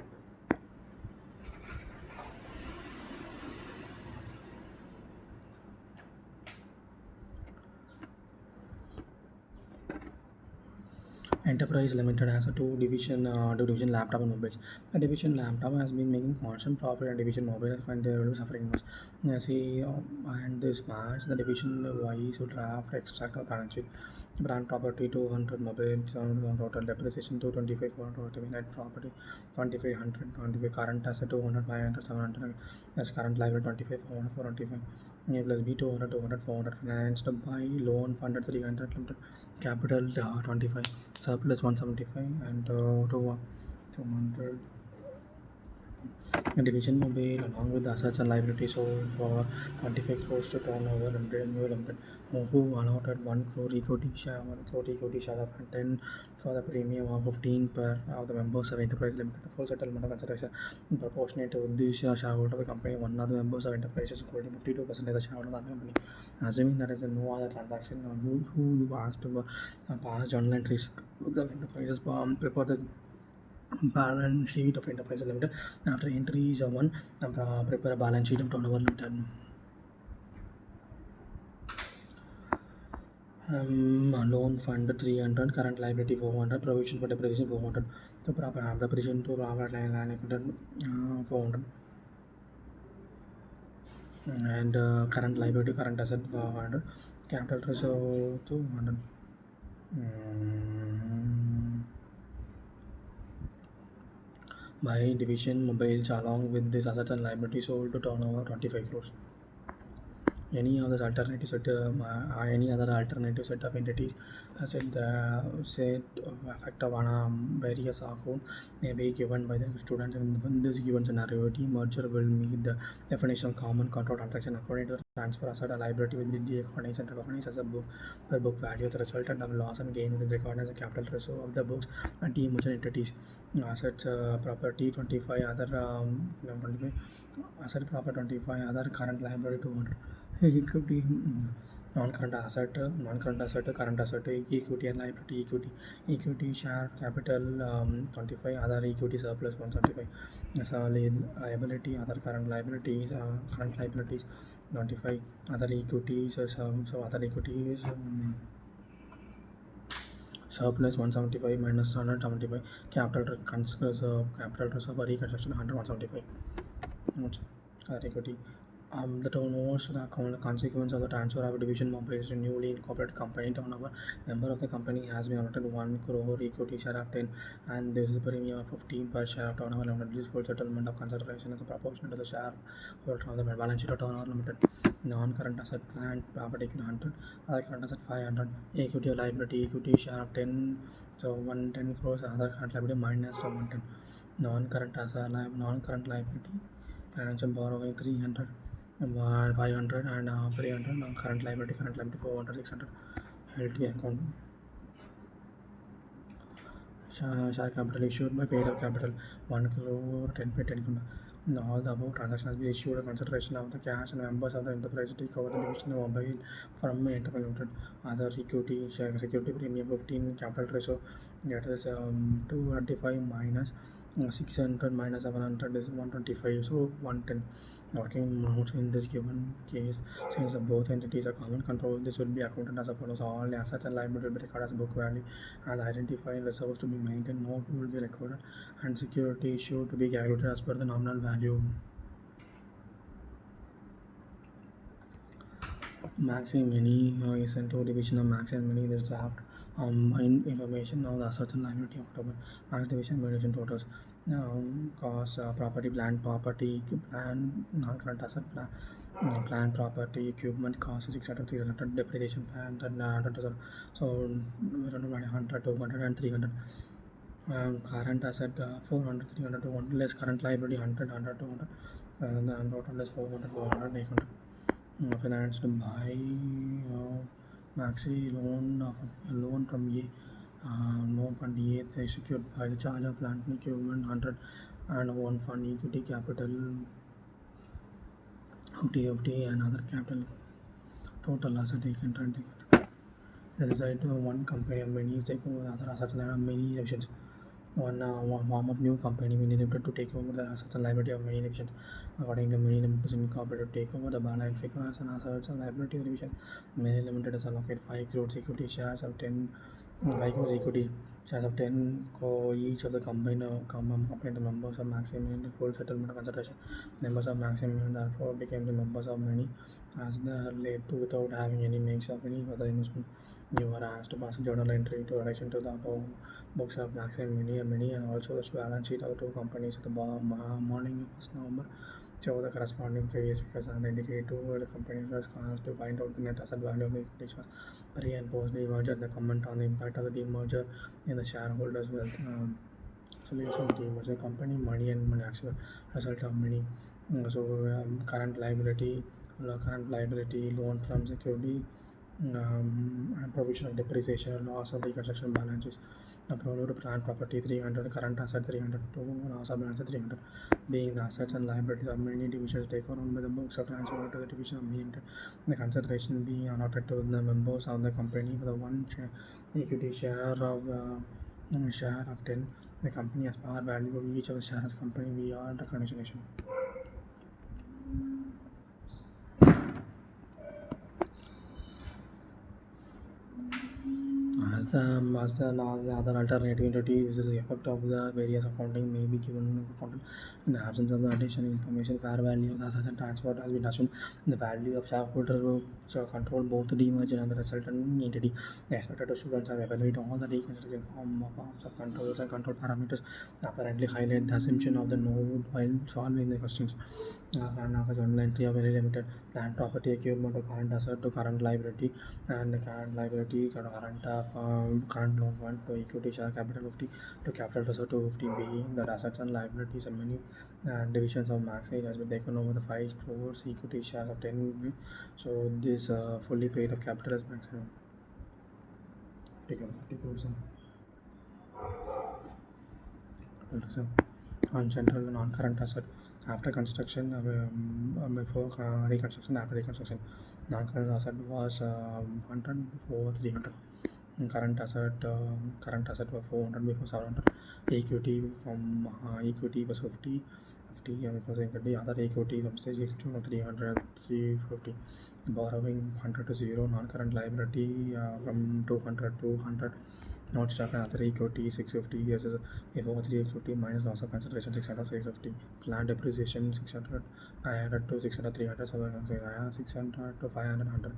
Enterprise Limited has a two division laptop and mobiles. The division laptop has been making constant profit, and division mobile has been suffering loss. See, and this March, the division Y should draft extract of balance sheet. Brand property 200 mobiles, total depreciation 225 for net property 2500 25 current asset 200 500 700 that's current liability 25 400 425 A plus B 200 200 400 financed by loan funded 300 limited capital 25 surplus 175 and 200 division mobile along with assets and liabilities sold for 25 crores to turnover limited who allotted 1 crore equity share 1 crore equity share of 10 for the premium of 15 per of the members of enterprise limited. Full settlement of consideration proportionate to the shareholder of the company. One of the members of enterprises holding 52% of the shareholder of the company. Assuming there is no other transaction, who you asked about past journal entries the enterprises prepare the balance sheet of enterprise limited. After entries of one, prepare a balance sheet of turnover limited. Loan fund 300, current liability 400, provision for depreciation 400. So proper depreciation to proper line equipment 400. And current liability, current asset 400, capital ratio 200. By division, mobiles along with this asset and liability sold to turnover 25 crores. Any other alternative set any other alternative set of entities said the set of effect of various account may be given by the students in this given scenario. Merger will meet the definition of common control transaction according to the transfer asset and liability will be recognized and recognized as a book per book value. The resultant of loss and gain will recognized as a capital ratio of the books and demerged entities. Assets property 25 other 25 asset property 25 other current liability 200 equity non-current asset current asset equity and liability equity share capital 25 other equity surplus 175 solid liability other current liabilities 25 other equities so other equities surplus 175 minus 175 capital reserve reconstruction 175 other equity. The turnover should account the consequence of the transfer of a division mobiles to newly incorporated company. Turnover member of the company has been allotted 1 crore equity share of 10 and this is a premium of 15 per share of turnover limited. This full settlement of consideration is proportional to the share holder of the balance sheet of turnover limited. Non-current asset plant property 100 other current asset 500 equity or liability equity share of 10 so 110 crores other current liability minus 110 non-current asset non-current liability financial borrowing 300 500 and 300 current liability 400 600 held account share capital issued by paid up capital 1 crore 10 by 10 all the above transactions be issued a consideration of the cash and members of the enterprise take over the division of mobile from enterprise limited other equity share security premium 15 capital ratio that is 225 minus 600 minus 700 is 125, so 110. Working notes in this given case, since the both entities are common control, this will be accounted as a follows. All assets and liability will be recorded as book value, and identifying reserves to be maintained. Note will be recorded, and security issue to be calculated as per the nominal value. Max and Mini is into division of Max and Mini. This draft information of the assets and liability of October. Max division valuation totals. Cost, property, plant, property, plan, non-current asset, plan, property, equipment, cost 600, 300, depreciation, plan, then 100. So we don't know 100, 200, and 300. Current asset 400, 300, 200, less current liability 100, 100, 200, and then total is 400, 400, 800. Financed by Maxi loan from loan fund A secured by the charge of plant and equipment 100 and one fund equity capital FT and other capital total asset 800. This is one company of many taking over other assets and many divisions. One form of new company we needed to take over the assets and liability of many divisions. According to many limited incorporated to take over the balance figures and assets and liability division. Many limited is allocate 5 crores equity shares of 10 5 crores equity shares of 10 for each of the combined members of maximum and full settlement consideration. Members of maximum therefore became the members of many as they are led to without having any makes of any further investment. You are asked to pass a journal entry to relation to the above books of Max and Mini and also the balance sheet of two companies at the morning of 1st November. Show the corresponding previous figures and indicate to the company was cost to find out the net asset value of the equity shares pre and post demerger. The comment on the impact of the demerger in the shareholders' wealth. Solution demerger company money and money actual result of many. Current liability loan from security and provision of depreciation loss of the construction balances. Approval to plant property 300, current asset 300, to loss of balance 300. Being the assets and liabilities of many divisions taken on by the books of transfer to the division of many. The consideration being allotted to the members of the company for the one share equity share of 10. The company has par value of each of the shares company beyond the condition. As the other alternative entity, this is the effect of the various accounting may be given in the absence of the additional information. Fair value of the assets and transfer has been assumed. The value of shareholder control both the demerger and the resultant entity. The expected students have evaluated all the reconstruction forms of controls and control parameters. Apparently highlight the assumption of the node while solving the questions. Journal entry of very limited plant property equipment to current asset to current liability and the current liability current loan fund to equity share capital 50 to capital reserve to 50 the assets and liabilities and many divisions of Maxi has been taken over the 5 crores equity shares of 10. So this fully paid up capital is maximum taken 50 crores on central non-current asset after construction before reconstruction after reconstruction. Non-current asset was 100 before 300. Current asset was 400 before 700. Equity from equity was 50 because equity other equity from stage equity was 300 350. Borrowing 100 to 0. Non-current liability from 200 to 100. Not stock and other equity 650 years before 3 equity minus loss of consideration 600 650. Land depreciation 600 900 to 600 300 600 to 500 100.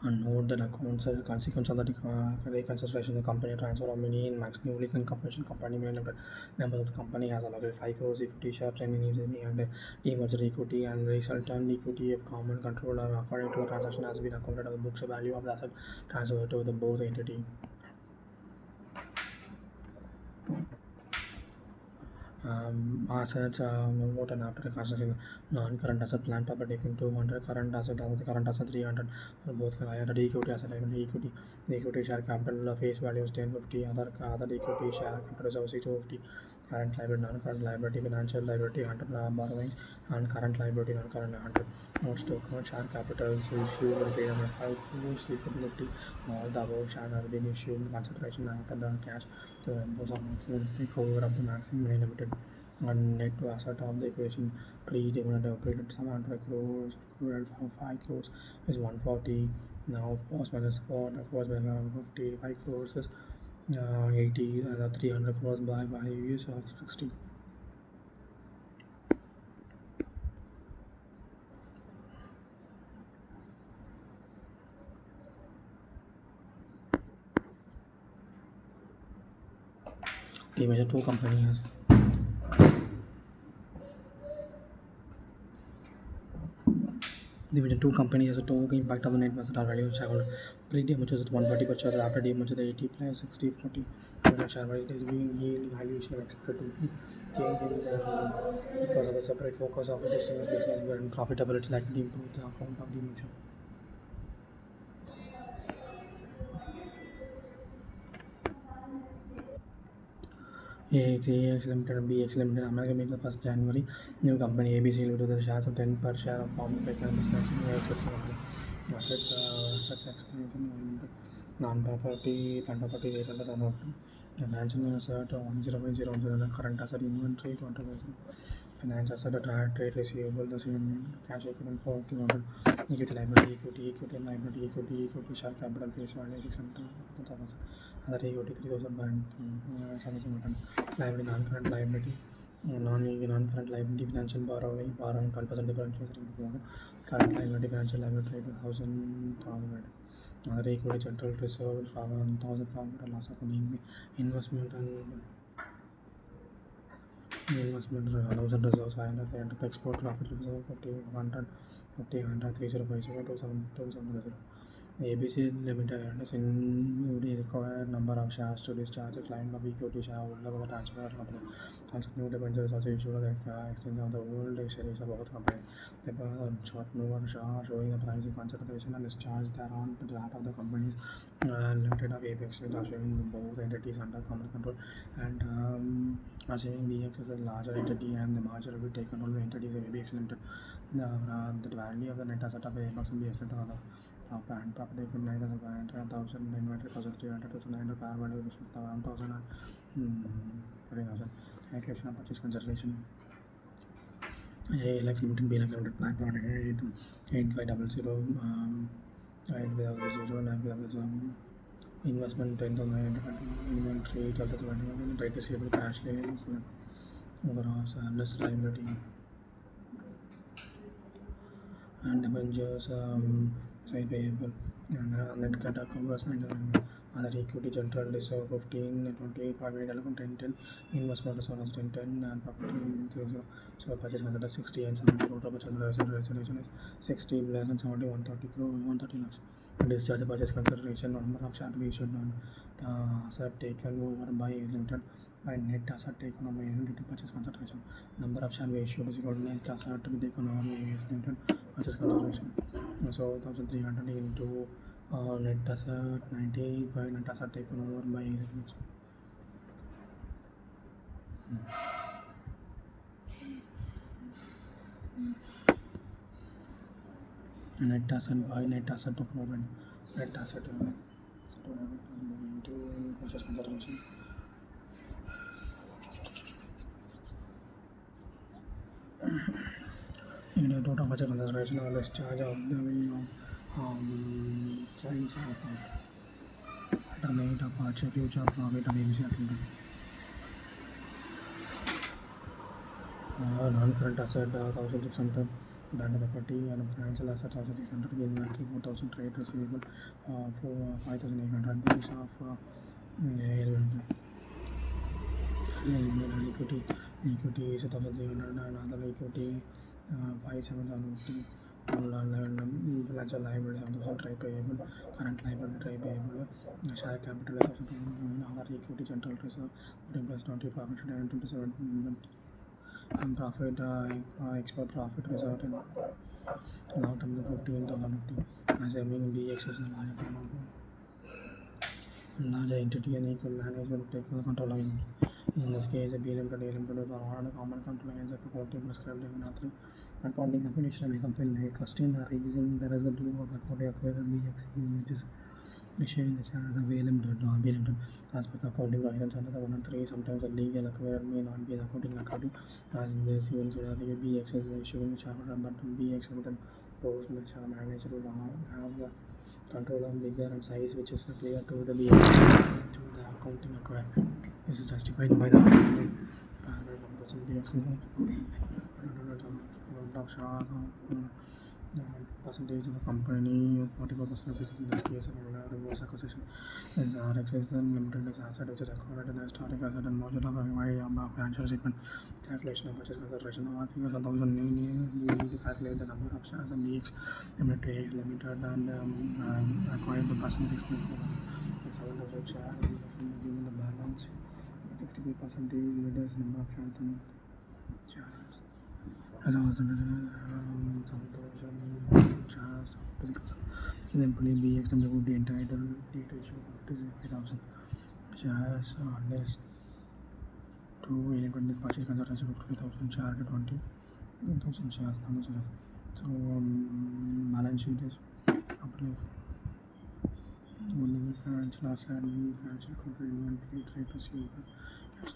And note that accounts are consequence of the reconstruction of the company transfer of many in Max newly corporation company limited. Number of the company has allocated 5 crores equity shares and demerger equity and resultant equity of common controller according to the transaction has been accounted of the books value of the asset transferred to the both entity. Assets what and after construction non-current asset plant property taken 200 current asset 300 both higher equity asset and equity the equity share capital face value is 1050 other equity share capital is 650 current liability, non-current liability, financial liability, under borrowings, and current liability, non-current 100. Notes to account, share capital, so issued and paid under 5 crores, 350. All the above share have been issued in consideration after the cash to impose on maximum takeover of the maximum limited. And net to asset of the equation pre-dividend operated 700 crores, accrued for 5 crores is 140. Now cost minus 4, cost by 55 crores is 80, 300 crores by 5 years or 60. Demerger two companies. Demerger two companies has a total impact of the net asset value shareholder. Pre-demerger is at 140 per share. After demerger, the 80 plus 60 40. Total share value is being yield valuation expected to be change in the because of the separate focus of the distinct business where profitability likely improve the account of demerger. AX Limited and BX Limited amalgamate the 1st January. New company ABC Limited with the shares of 10 per share of form business in AXS Limited. Assets explained non-property, plant property 800 and financial asset 10500, current asset inventory 20,000. Finance asset trade receivable, the same cash equivalent for 200. Equity liability, equity liability, equity share capital face value 600. Other equity 3,000. Liability, non-current liability, non-current liability, financial borrowing 12% differential. Current liability, financial liability 1,000. Other equity, general reserve 1,500. Loss of investment and investment 1,000 reserves 500. Export profit reserve 50 100 50 100 3050 2720. ABC Limited is in the required number of shares to discharge a client of equity shareholder of the transfer company. Also, new debentures also issued the exchange of the old shares of both companies. The short mover showing the price consideration and discharge thereon to that of the companies limited of Apex assuming both entities under common control and assuming BX is a larger entity and the merger will take control of the entities of ABX Limited. The value of the net asset of ABX will be estimated on the and property equipment 9,500, inventory 1,300, 2,900, fair value 1,000 and 40,000. Calculation of purchase consideration. ALX Limited, BLX Limited, Black Product 8500, 8500, investment 10,000, inventory 12,000, trade receivable, cash lanes, overall less liability. And debentures side payable and net cut covers and other equity general reserve 15 28 11 10 10 investment is 10 10 and property 0 so purchase consider 60 and 70 total consideration is 60 plus and 70 130 crore 130 lakhs. Discharge purchase consideration number of shares to be issued on asset taken over by limited by net asset taken over by unit purchase consideration. Number of shares issued is equal to net asset to be taken over by limited purchase consideration. So 1,300 into net asset 90 by net asset taken over by net asset by net asset taken over net asset into purchase consideration. In the total purchase consideration or discharge of the clients alternate of future profit of ABC Limited. Non-current asset 1,600, brand property and financial asset 1,600, inventory 4,000, trade receivable for 5,800. These of equity is 1,300 and other equity 5,750. Financial liability 1,000, trade payable, current liability, trade payable, share capital 1,000, other equity, general reserve 15 plus 20, profit 27, and profit export profit result in long term 15,050. Assuming BX is a larger entity and equal management take control of In this case, a B limited, A limited are all common compliance of accounting prescribed in author accounting definition may complain like costing the raising the residue of accounting acquired BXE, which is issuing the charge of A limited or B limited as per the accounting guidance under 1 and 3. Sometimes the legal acquired may not be the accounting accounting as this even should have BX is issuing shareholder, but BX limited post the share manager will have the control of bigger and size which is clear to the BX to the accounting acquired. This is justified by the percentage of the company, 44% of in this case, reverse acquisition is RX is limited as asset which is recorded in the historic asset and module of financial statement. Calculation of purchase consideration of figures 1,000 we need to calculate the number of shares of BX limited and acquired the percentage 16 7,000 shares given the balance 63% is number of shares as I was the employee BXW would be entitled to issue 5,000 shares unless to any 20 purchase consideration 50,000 shares to 20,000 shares. So balance sheet is financial asset, financial control, inventory, trade receivables, cash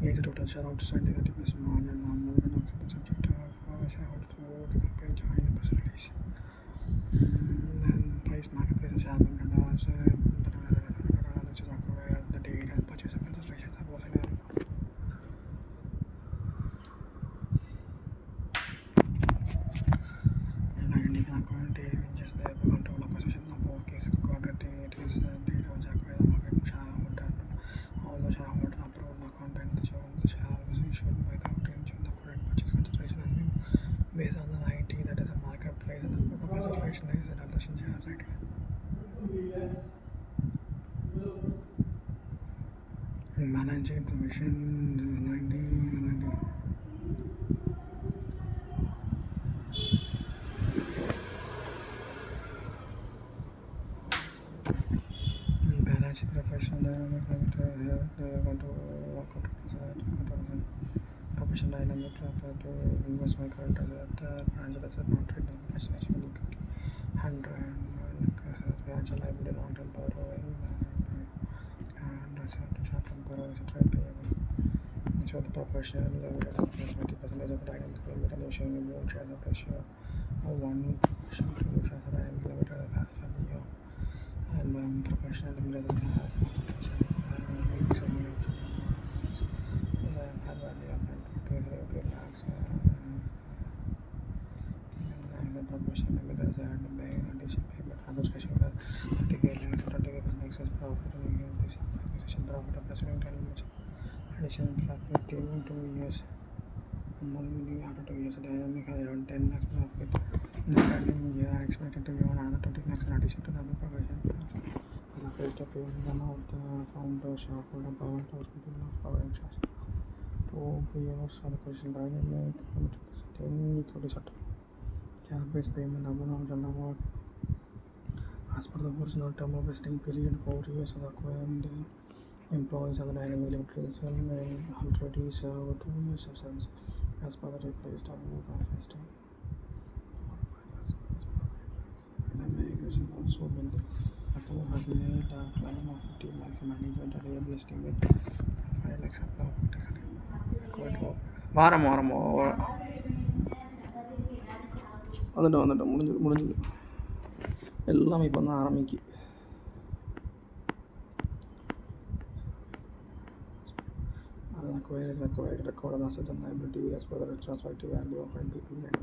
and the total share outstanding at the margin and normal subject to shareholder vote, the company joining the press release. Then price market price share which is acquired the date and purchase of consideration suppose and identical acquired date which is the control of possession number of cases acquired date is date which acquired the market shareholder all the shareholder approved the content the share was issued by the intention the current purchase consideration has been based on the IT that is a marketplace and the book of consideration is an allocation shares IT. Managing provision is 90. Balance professional dynamic here the control professional dynamic to investment current asset financial asset non trade cash equity 100 financial liability long term borrowing and asset short term borrowing trade payable. So the professional investment percentage of the dynamic limit showing a more shares of ratio of 1 shares of dynamic limit of value and professional limit doesn't have the professional limit as a addition payment average cash over 30 excess profit and this acquisition profit of pursuing 10 limits addition profit 2 years only after 2 years the dynamic has around 10 lakhs profit in the current year are expected to earn another 20 lakhs in addition to the other provision as a first payment amount the founder shareholder payment hospital of providing shares 2 years for the question dynamic 10 equity settle share-based payment amount and award as per the original term of vesting period 4 years of acquired employees of the dynamic limited and already served 2 years of service as per the replaced award of vesting. Also when the customer has made a claim of 15 lakhs management and able estimate 5 lakhs வாரம் வந்துட்டோம் முடிஞ்சது எல்லாமே இப்போ தான் ஆரம்பிக்கு Record of assets and liability as per the retrospective value of NPP and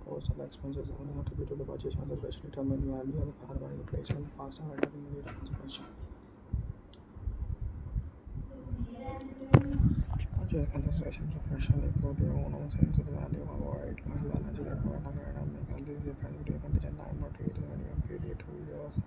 cost and expenses are attributed to purchase consideration determine the value of the fair value replacement cost and immediate consideration. Purchase consideration professional equity owners into the value of our large balance sheet and provide a make all these difference between contingent time or period 2 years